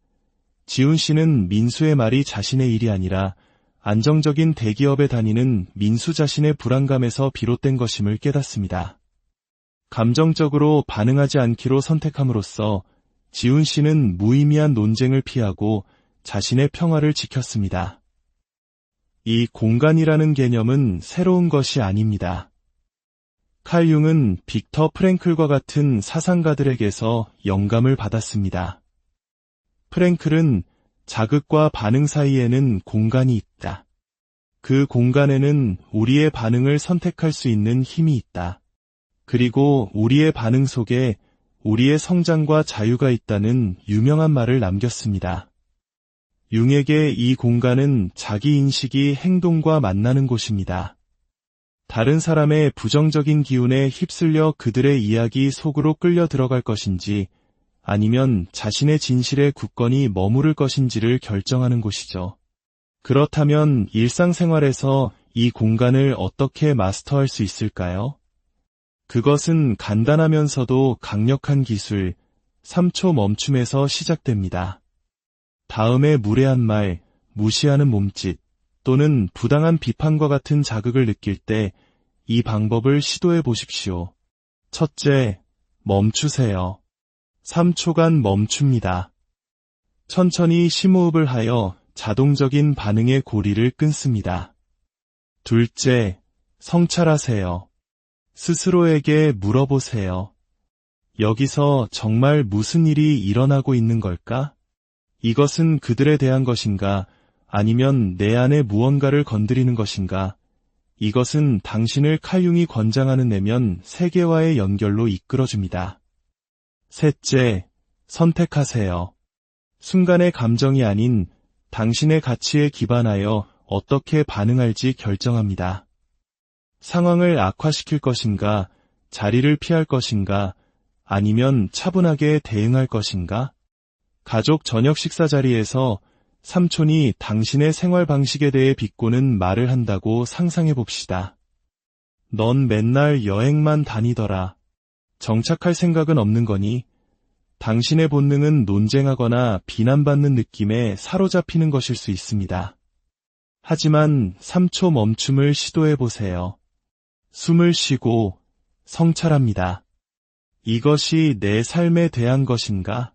지훈 씨는 민수의 말이 자신의 일이 아니라 안정적인 대기업에 다니는 민수 자신의 불안감에서 비롯된 것임을 깨닫습니다. 감정적으로 반응하지 않기로 선택함으로써 지훈 씨는 무의미한 논쟁을 피하고 자신의 평화를 지켰습니다. 이 공간이라는 개념은 새로운 것이 아닙니다. 칼 융은 빅터 프랭클과 같은 사상가들에게서 영감을 받았습니다. 프랭클은 자극과 반응 사이에는 공간이 있다. 그 공간에는 우리의 반응을 선택할 수 있는 힘이 있다. 그리고 우리의 반응 속에 우리의 성장과 자유가 있다는 유명한 말을 남겼습니다. 융에게 이 공간은 자기 인식이 행동과 만나는 곳입니다. 다른 사람의 부정적인 기운에 휩쓸려 그들의 이야기 속으로 끌려 들어갈 것인지 아니면 자신의 진실에 굳건히 머무를 것인지를 결정하는 곳이죠. 그렇다면 일상생활에서 이 공간을 어떻게 마스터할 수 있을까요? 그것은 간단하면서도 강력한 기술, 3초 멈춤에서 시작됩니다. 다음에 무례한 말, 무시하는 몸짓, 또는 부당한 비판과 같은 자극을 느낄 때 이 방법을 시도해 보십시오. 첫째, 멈추세요. 3초간 멈춥니다. 천천히 심호흡을 하여 자동적인 반응의 고리를 끊습니다. 둘째, 성찰하세요. 스스로에게 물어보세요. 여기서 정말 무슨 일이 일어나고 있는 걸까? 이것은 그들에 대한 것인가? 아니면 내 안에 무언가를 건드리는 것인가? 이것은 당신을 칼융이 권장하는 내면 세계와의 연결로 이끌어줍니다. 셋째, 선택하세요. 순간의 감정이 아닌 당신의 가치에 기반하여 어떻게 반응할지 결정합니다. 상황을 악화시킬 것인가, 자리를 피할 것인가, 아니면 차분하게 대응할 것인가? 가족 저녁 식사 자리에서 삼촌이 당신의 생활 방식에 대해 비꼬는 말을 한다고 상상해 봅시다. 넌 맨날 여행만 다니더라. 정착할 생각은 없는 거니? 당신의 본능은 논쟁하거나 비난받는 느낌에 사로잡히는 것일 수 있습니다. 하지만 3초 멈춤을 시도해 보세요. 숨을 쉬고 성찰합니다. 이것이 내 삶에 대한 것인가?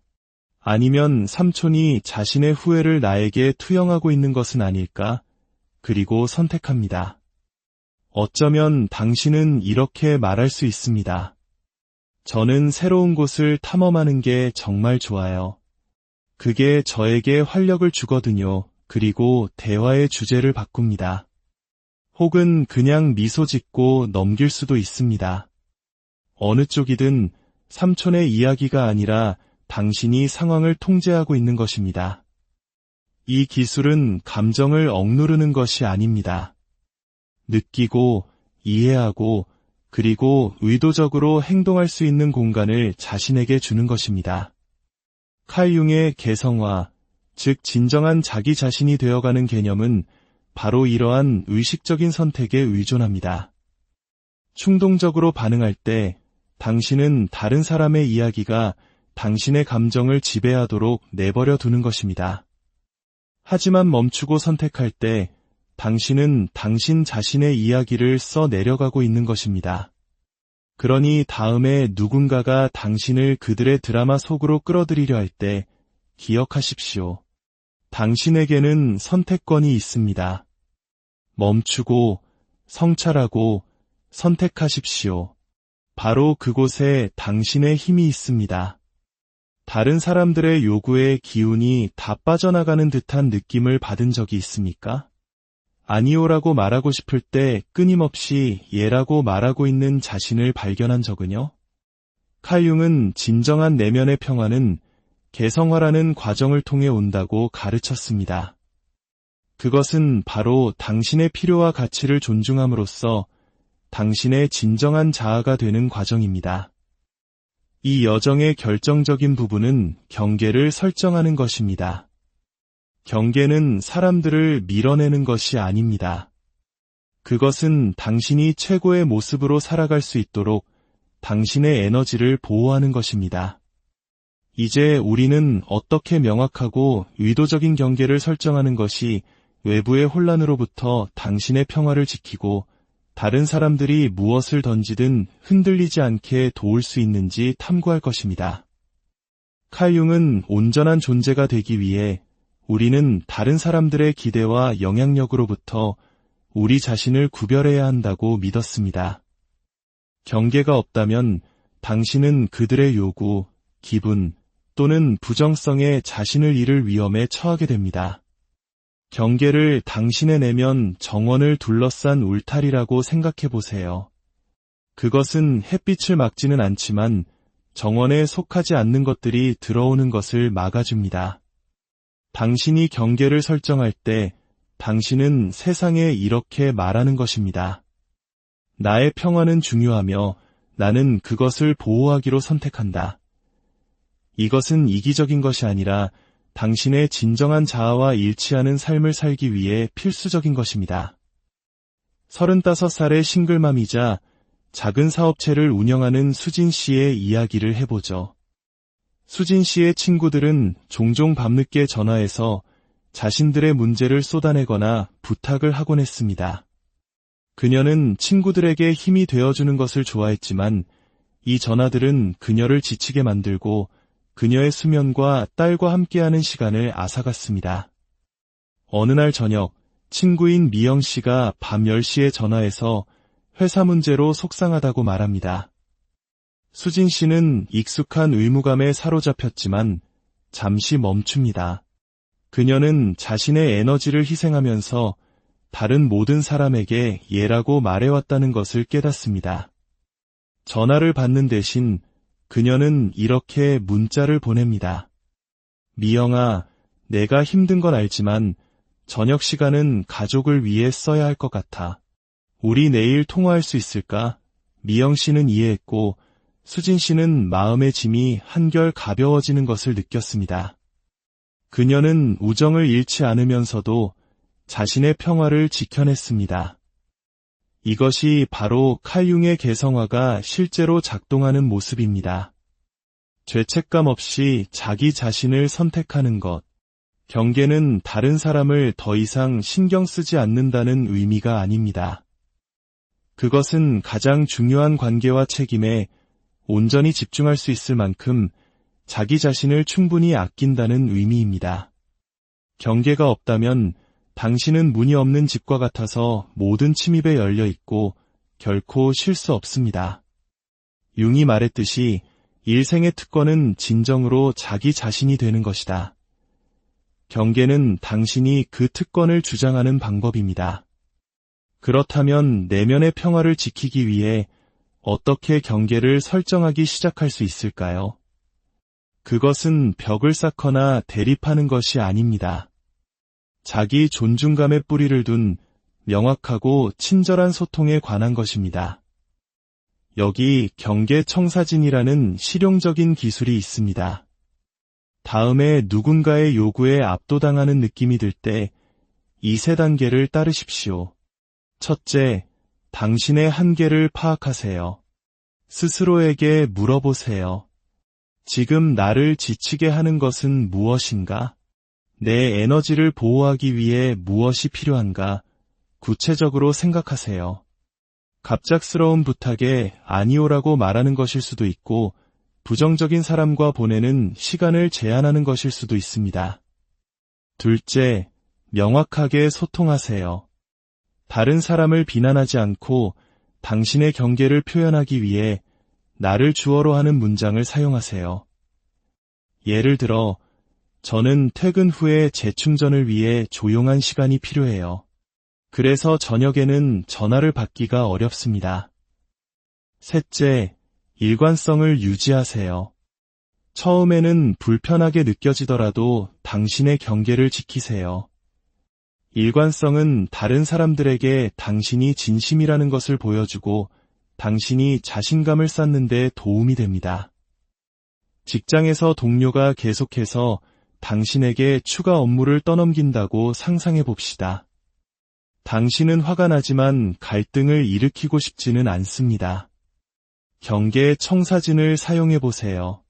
아니면 삼촌이 자신의 후회를 나에게 투영하고 있는 것은 아닐까? 그리고 선택합니다. 어쩌면 당신은 이렇게 말할 수 있습니다. 저는 새로운 곳을 탐험하는 게 정말 좋아요. 그게 저에게 활력을 주거든요. 그리고 대화의 주제를 바꿉니다. 혹은 그냥 미소 짓고 넘길 수도 있습니다. 어느 쪽이든 삼촌의 이야기가 아니라 당신이 상황을 통제하고 있는 것입니다. 이 기술은 감정을 억누르는 것이 아닙니다. 느끼고, 이해하고, 그리고 의도적으로 행동할 수 있는 공간을 자신에게 주는 것입니다. 칼 융의 개성화, 즉 진정한 자기 자신이 되어가는 개념은 바로 이러한 의식적인 선택에 의존합니다. 충동적으로 반응할 때 당신은 다른 사람의 이야기가 당신의 감정을 지배하도록 내버려 두는 것입니다. 하지만 멈추고 선택할 때 당신은 당신 자신의 이야기를 써 내려가고 있는 것입니다. 그러니 다음에 누군가가 당신을 그들의 드라마 속으로 끌어들이려 할 때 기억하십시오. 당신에게는 선택권이 있습니다. 멈추고 성찰하고 선택하십시오. 바로 그곳에 당신의 힘이 있습니다. 다른 사람들의 요구에 기운이 다 빠져나가는 듯한 느낌을 받은 적이 있습니까? 아니오라고 말하고 싶을 때 끊임없이 예라고 말하고 있는 자신을 발견한 적은요? 칼 융은 진정한 내면의 평화는 개성화라는 과정을 통해 온다고 가르쳤습니다. 그것은 바로 당신의 필요와 가치를 존중함으로써 당신의 진정한 자아가 되는 과정입니다. 이 여정의 결정적인 부분은 경계를 설정하는 것입니다. 경계는 사람들을 밀어내는 것이 아닙니다. 그것은 당신이 최고의 모습으로 살아갈 수 있도록 당신의 에너지를 보호하는 것입니다. 이제 우리는 어떻게 명확하고 의도적인 경계를 설정하는 것이 외부의 혼란으로부터 당신의 평화를 지키고 다른 사람들이 무엇을 던지든 흔들리지 않게 도울 수 있는지 탐구할 것입니다. 칼 융은 온전한 존재가 되기 위해 우리는 다른 사람들의 기대와 영향력으로부터 우리 자신을 구별해야 한다고 믿었습니다. 경계가 없다면 당신은 그들의 요구, 기분 또는 부정성에 자신을 잃을 위험에 처하게 됩니다. 경계를 당신의 내면 정원을 둘러싼 울타리라고 생각해 보세요. 그것은 햇빛을 막지는 않지만 정원에 속하지 않는 것들이 들어오는 것을 막아줍니다. 당신이 경계를 설정할 때 당신은 세상에 이렇게 말하는 것입니다. 나의 평화는 중요하며 나는 그것을 보호하기로 선택한다. 이것은 이기적인 것이 아니라 당신의 진정한 자아와 일치하는 삶을 살기 위해 필수적인 것입니다. 35살의 싱글맘이자 작은 사업체를 운영하는 수진 씨의 이야기를 해보죠. 수진 씨의 친구들은 종종 밤늦게 전화해서 자신들의 문제를 쏟아내거나 부탁을 하곤 했습니다. 그녀는 친구들에게 힘이 되어주는 것을 좋아했지만 이 전화들은 그녀를 지치게 만들고 그녀의 수면과 딸과 함께하는 시간을 앗아갔습니다. 어느 날 저녁, 친구인 미영 씨가 밤 10시에 전화해서 회사 문제로 속상하다고 말합니다. 수진 씨는 익숙한 의무감에 사로잡혔지만 잠시 멈춥니다. 그녀는 자신의 에너지를 희생하면서 다른 모든 사람에게 얘라고 말해왔다는 것을 깨닫습니다. 전화를 받는 대신 그녀는 이렇게 문자를 보냅니다. 미영아, 내가 힘든 건 알지만 저녁 시간은 가족을 위해 써야 할 것 같아. 우리 내일 통화할 수 있을까? 미영 씨는 이해했고 수진 씨는 마음의 짐이 한결 가벼워지는 것을 느꼈습니다. 그녀는 우정을 잃지 않으면서도 자신의 평화를 지켜냈습니다. 이것이 바로 칼융의 개성화가 실제로 작동하는 모습입니다. 죄책감 없이 자기 자신을 선택하는 것. 경계는 다른 사람을 더 이상 신경 쓰지 않는다는 의미가 아닙니다. 그것은 가장 중요한 관계와 책임에 온전히 집중할 수 있을 만큼 자기 자신을 충분히 아낀다는 의미입니다. 경계가 없다면 당신은 문이 없는 집과 같아서 모든 침입에 열려 있고 결코 쉴 수 없습니다. 융이 말했듯이 일생의 특권은 진정으로 자기 자신이 되는 것이다. 경계는 당신이 그 특권을 주장하는 방법입니다. 그렇다면 내면의 평화를 지키기 위해 어떻게 경계를 설정하기 시작할 수 있을까요? 그것은 벽을 쌓거나 대립하는 것이 아닙니다. 자기 존중감의 뿌리를 둔 명확하고 친절한 소통에 관한 것입니다. 여기 경계 청사진이라는 실용적인 기술이 있습니다. 다음에 누군가의 요구에 압도당하는 느낌이 들 때 이 세 단계를 따르십시오. 첫째, 당신의 한계를 파악하세요. 스스로에게 물어보세요. 지금 나를 지치게 하는 것은 무엇인가? 내 에너지를 보호하기 위해 무엇이 필요한가? 구체적으로 생각하세요. 갑작스러운 부탁에 아니오라고 말하는 것일 수도 있고 부정적인 사람과 보내는 시간을 제한하는 것일 수도 있습니다. 둘째, 명확하게 소통하세요. 다른 사람을 비난하지 않고 당신의 경계를 표현하기 위해 나를 주어로 하는 문장을 사용하세요. 예를 들어, 저는 퇴근 후에 재충전을 위해 조용한 시간이 필요해요. 그래서 저녁에는 전화를 받기가 어렵습니다. 셋째, 일관성을 유지하세요. 처음에는 불편하게 느껴지더라도 당신의 경계를 지키세요. 일관성은 다른 사람들에게 당신이 진심이라는 것을 보여주고 당신이 자신감을 쌓는 데 도움이 됩니다. 직장에서 동료가 계속해서 당신에게 추가 업무를 떠넘긴다고 상상해 봅시다. 당신은 화가 나지만 갈등을 일으키고 싶지는 않습니다. 경계의 청사진을 사용해 보세요.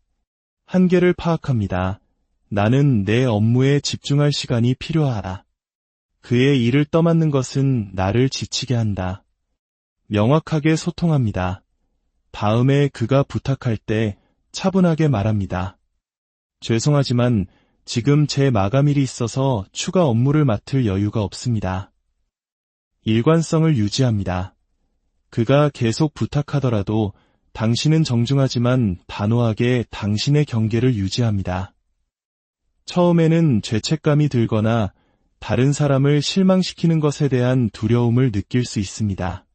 한계를 파악합니다. 나는 내 업무에 집중할 시간이 필요하다. 그의 일을 떠맡는 것은 나를 지치게 한다. 명확하게 소통합니다. 다음에 그가 부탁할 때 차분하게 말합니다. 죄송하지만 지금 제 마감일이 있어서 추가 업무를 맡을 여유가 없습니다. 일관성을 유지합니다. 그가 계속 부탁하더라도 당신은 정중하지만 단호하게 당신의 경계를 유지합니다. 처음에는 죄책감이 들거나 다른 사람을 실망시키는 것에 대한 두려움을 느낄 수 있습니다.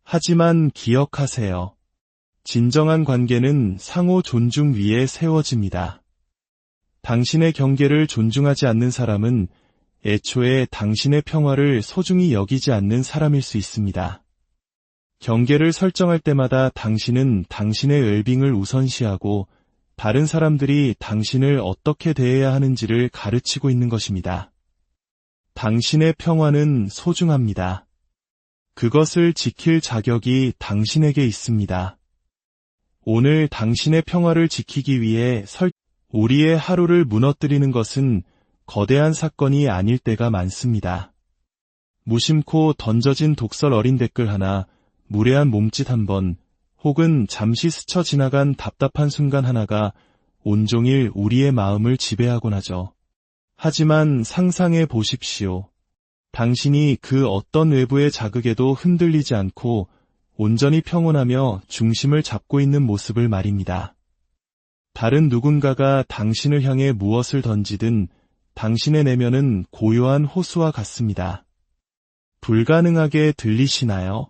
하지만 기억하세요. 진정한 관계는 상호 존중 위에 세워집니다. 당신의 경계를 존중하지 않는 사람은 애초에 당신의 평화를 소중히 여기지 않는 사람일 수 있습니다. 경계를 설정할 때마다 당신은 당신의 웰빙을 우선시하고 다른 사람들이 당신을 어떻게 대해야 하는지를 가르치고 있는 것입니다. 당신의 평화는 소중합니다. 그것을 지킬 자격이 당신에게 있습니다. 오늘 당신의 평화를 지키기 위해 우리의 하루를 무너뜨리는 것은 거대한 사건이 아닐 때가 많습니다. 무심코 던져진 독설 어린 댓글 하나, 무례한 몸짓 한 번, 혹은 잠시 스쳐 지나간 답답한 순간 하나가 온종일 우리의 마음을 지배하곤 하죠. 하지만 상상해 보십시오. 당신이 그 어떤 외부의 자극에도 흔들리지 않고 온전히 평온하며 중심을 잡고 있는 모습을 말입니다. 다른 누군가가 당신을 향해 무엇을 던지든 당신의 내면은 고요한 호수와 같습니다. 불가능하게 들리시나요?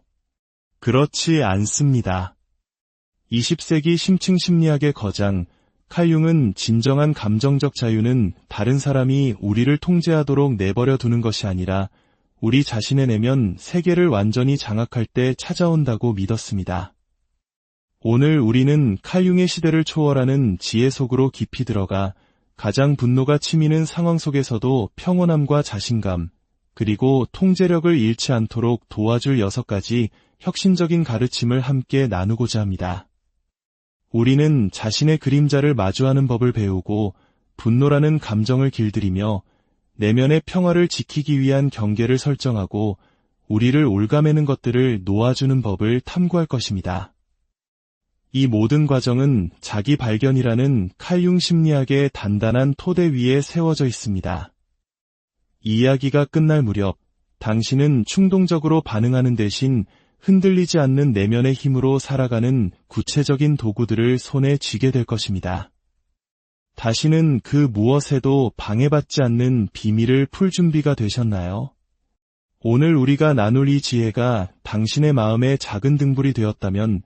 그렇지 않습니다. 20세기 심층 심리학의 거장 칼 융은 진정한 감정적 자유는 다른 사람이 우리를 통제하도록 내버려 두는 것이 아니라 우리 자신의 내면 세계를 완전히 장악할 때 찾아온다고 믿었습니다. 오늘 우리는 칼 융의 시대를 초월하는 지혜 속으로 깊이 들어가 가장 분노가 치미는 상황 속에서도 평온함과 자신감, 그리고 통제력을 잃지 않도록 도와줄 6가지 혁신적인 가르침을 함께 나누고자 합니다. 우리는 자신의 그림자를 마주하는 법을 배우고 분노라는 감정을 길들이며 내면의 평화를 지키기 위한 경계를 설정하고 우리를 올가매는 것들을 놓아주는 법을 탐구할 것입니다. 이 모든 과정은 자기 발견이라는 칼 융 심리학의 단단한 토대 위에 세워져 있습니다. 이야기가 끝날 무렵 당신은 충동적으로 반응하는 대신 흔들리지 않는 내면의 힘으로 살아가는 구체적인 도구들을 손에 쥐게 될 것입니다. 다시는 그 무엇에도 방해받지 않는 비밀을 풀 준비가 되셨나요? 오늘 우리가 나눌 이 지혜가 당신의 마음의 작은 등불이 되었다면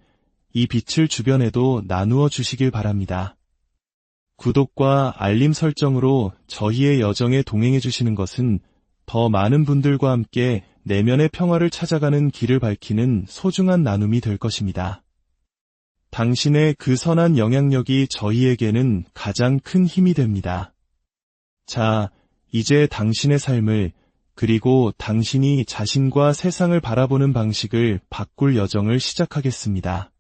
이 빛을 주변에도 나누어 주시길 바랍니다. 구독과 알림 설정으로 저희의 여정에 동행해 주시는 것은 더 많은 분들과 함께 내면의 평화를 찾아가는 길을 밝히는 소중한 나눔이 될 것입니다. 당신의 그 선한 영향력이 저희에게는 가장 큰 힘이 됩니다. 자, 이제 당신의 삶을, 그리고 당신이 자신과 세상을 바라보는 방식을 바꿀 여정을 시작하겠습니다.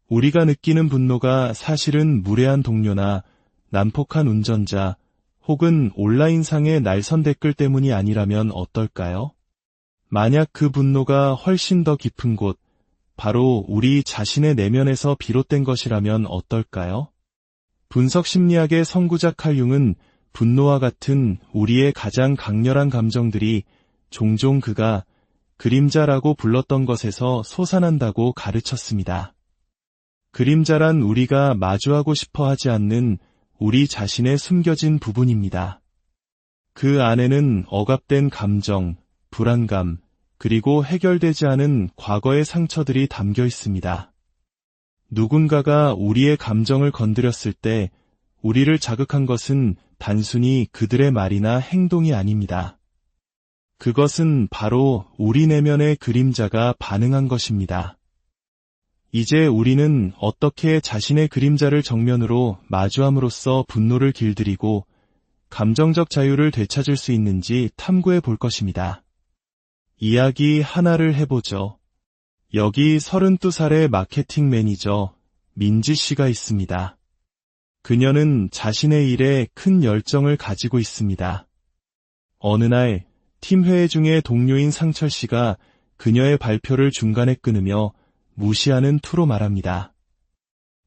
우리가 느끼는 분노가 사실은 무례한 동료나 난폭한 운전자, 혹은 온라인상의 날선 댓글 때문이 아니라면 어떨까요? 만약 그 분노가 훨씬 더 깊은 곳, 바로 우리 자신의 내면에서 비롯된 것이라면 어떨까요? 분석 심리학의 선구자 칼 융은 분노와 같은 우리의 가장 강렬한 감정들이 종종 그가 그림자라고 불렀던 것에서 솟아난다고 가르쳤습니다. 그림자란 우리가 마주하고 싶어 하지 않는 우리 자신의 숨겨진 부분입니다. 그 안에는 억압된 감정, 불안감, 그리고 해결되지 않은 과거의 상처들이 담겨 있습니다. 누군가가 우리의 감정을 건드렸을 때 우리를 자극한 것은 단순히 그들의 말이나 행동이 아닙니다. 그것은 바로 우리 내면의 그림자가 반응한 것입니다. 이제 우리는 어떻게 자신의 그림자를 정면으로 마주함으로써 분노를 길들이고 감정적 자유를 되찾을 수 있는지 탐구해 볼 것입니다. 이야기 하나를 해보죠. 여기 32살의 마케팅 매니저 민지 씨가 있습니다. 그녀는 자신의 일에 큰 열정을 가지고 있습니다. 어느 날 팀 회의 중에 동료인 상철 씨가 그녀의 발표를 중간에 끊으며 무시하는 투로 말합니다.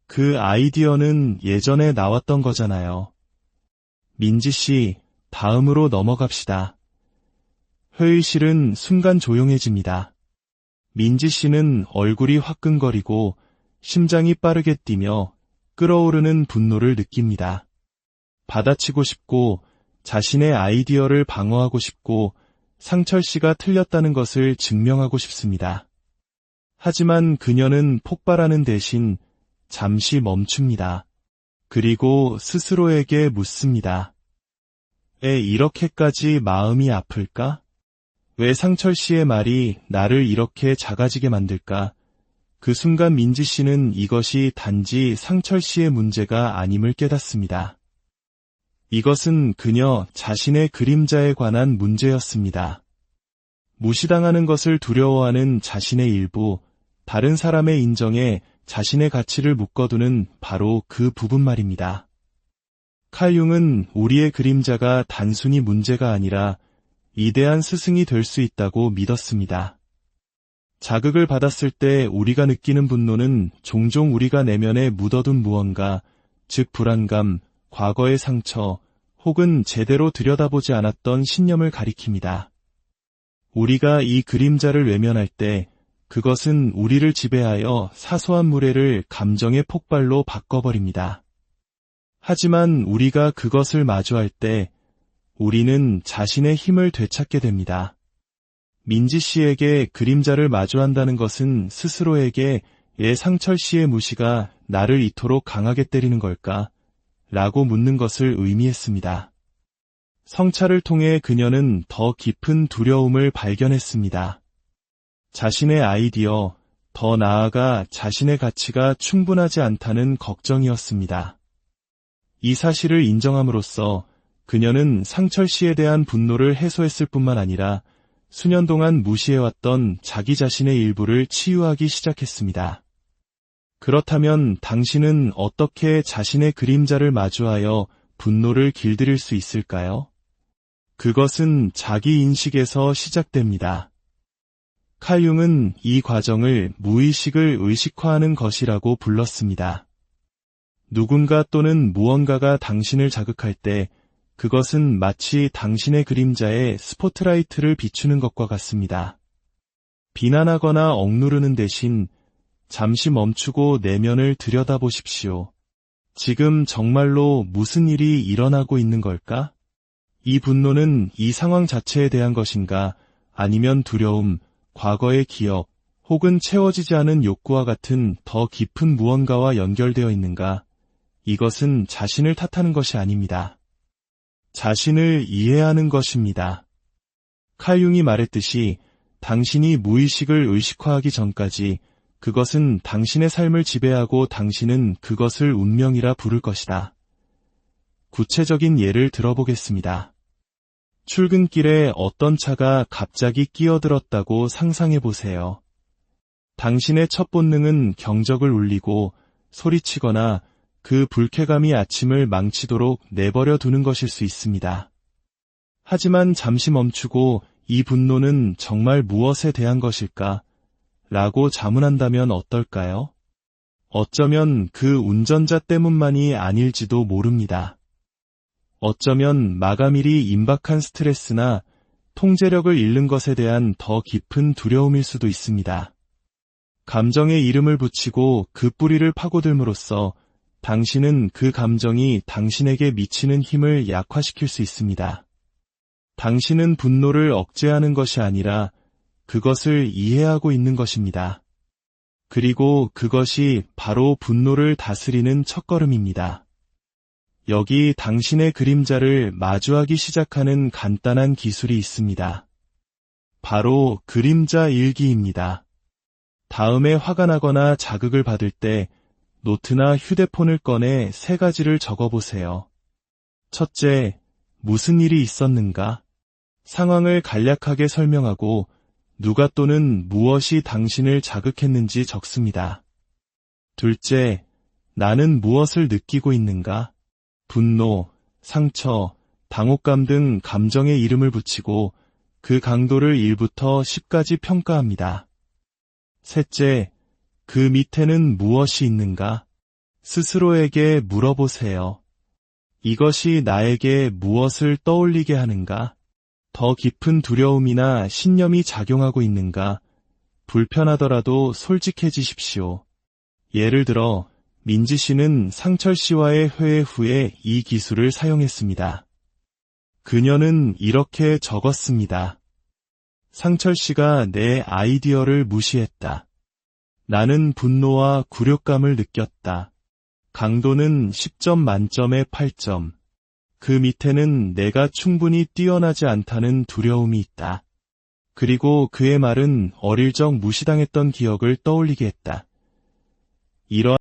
그 아이디어는 예전에 나왔던 거잖아요. 민지 씨, 다음으로 넘어갑시다. 회의실은 순간 조용해집니다. 민지 씨는 얼굴이 화끈거리고 심장이 빠르게 뛰며 끓어오르는 분노를 느낍니다. 받아치고 싶고 자신의 아이디어를 방어하고 싶고 상철 씨가 틀렸다는 것을 증명하고 싶습니다. 하지만 그녀는 폭발하는 대신 잠시 멈춥니다. 그리고 스스로에게 묻습니다. 왜 이렇게까지 마음이 아플까? 왜 상철 씨의 말이 나를 이렇게 작아지게 만들까? 그 순간 민지 씨는 이것이 단지 상철 씨의 문제가 아님을 깨닫습니다. 이것은 그녀 자신의 그림자에 관한 문제였습니다. 무시당하는 것을 두려워하는 자신의 일부, 다른 사람의 인정에 자신의 가치를 묶어두는 바로 그 부분 말입니다. 칼 융은 우리의 그림자가 단순히 문제가 아니라 위대한 스승이 될 수 있다고 믿었습니다. 자극을 받았을 때 우리가 느끼는 분노는 종종 우리가 내면에 묻어둔 무언가, 즉 불안감, 과거의 상처, 혹은 제대로 들여다보지 않았던 신념을 가리킵니다. 우리가 이 그림자를 외면할 때 그것은 우리를 지배하여 사소한 무례를 감정의 폭발로 바꿔버립니다. 하지만 우리가 그것을 마주할 때 우리는 자신의 힘을 되찾게 됩니다. 민지 씨에게 그림자를 마주한다는 것은 스스로에게 상철 씨의 무시가 나를 이토록 강하게 때리는 걸까? 라고 묻는 것을 의미했습니다. 성찰을 통해 그녀는 더 깊은 두려움을 발견했습니다. 자신의 아이디어, 더 나아가 자신의 가치가 충분하지 않다는 걱정이었습니다. 이 사실을 인정함으로써 그녀는 상철 씨에 대한 분노를 해소했을 뿐만 아니라 수년 동안 무시해왔던 자기 자신의 일부를 치유하기 시작했습니다. 그렇다면 당신은 어떻게 자신의 그림자를 마주하여 분노를 길들일 수 있을까요? 그것은 자기 인식에서 시작됩니다. 칼 융은 이 과정을 무의식을 의식화하는 것이라고 불렀습니다. 누군가 또는 무언가가 당신을 자극할 때 그것은 마치 당신의 그림자에 스포트라이트를 비추는 것과 같습니다. 비난하거나 억누르는 대신 잠시 멈추고 내면을 들여다보십시오. 지금 정말로 무슨 일이 일어나고 있는 걸까? 이 분노는 이 상황 자체에 대한 것인가? 아니면 두려움, 과거의 기억, 혹은 채워지지 않은 욕구와 같은 더 깊은 무언가와 연결되어 있는가? 이것은 자신을 탓하는 것이 아닙니다. 자신을 이해하는 것입니다. 칼 융이 말했듯이 당신이 무의식을 의식화하기 전까지 그것은 당신의 삶을 지배하고 당신은 그것을 운명이라 부를 것이다. 구체적인 예를 들어보겠습니다. 출근길에 어떤 차가 갑자기 끼어들었다고 상상해 보세요. 당신의 첫 본능은 경적을 울리고 소리치거나 그 불쾌감이 아침을 망치도록 내버려 두는 것일 수 있습니다. 하지만 잠시 멈추고 이 분노는 정말 무엇에 대한 것일까? 라고 자문한다면 어떨까요? 어쩌면 그 운전자 때문만이 아닐지도 모릅니다. 어쩌면 마감일이 임박한 스트레스나 통제력을 잃는 것에 대한 더 깊은 두려움일 수도 있습니다. 감정에 이름을 붙이고 그 뿌리를 파고들므로써 당신은 그 감정이 당신에게 미치는 힘을 약화시킬 수 있습니다. 당신은 분노를 억제하는 것이 아니라 그것을 이해하고 있는 것입니다. 그리고 그것이 바로 분노를 다스리는 첫걸음입니다. 여기 당신의 그림자를 마주하기 시작하는 간단한 기술이 있습니다. 바로 그림자 일기입니다. 다음에 화가 나거나 자극을 받을 때 노트나 휴대폰을 꺼내 3가지를 적어보세요. 첫째, 무슨 일이 있었는가? 상황을 간략하게 설명하고 누가 또는 무엇이 당신을 자극했는지 적습니다. 둘째, 나는 무엇을 느끼고 있는가? 분노, 상처, 당혹감 등 감정의 이름을 붙이고 그 강도를 1부터 10까지 평가합니다. 셋째, 그 밑에는 무엇이 있는가? 스스로에게 물어보세요. 이것이 나에게 무엇을 떠올리게 하는가? 더 깊은 두려움이나 신념이 작용하고 있는가? 불편하더라도 솔직해지십시오. 예를 들어 민지 씨는 상철 씨와의 회의 후에 이 기술을 사용했습니다. 그녀는 이렇게 적었습니다. 상철 씨가 내 아이디어를 무시했다. 나는 분노와 굴욕감을 느꼈다. 강도는 10점 만점에 8점. 그 밑에는 내가 충분히 뛰어나지 않다는 두려움이 있다. 그리고 그의 말은 어릴 적 무시당했던 기억을 떠올리게 했다. 이러한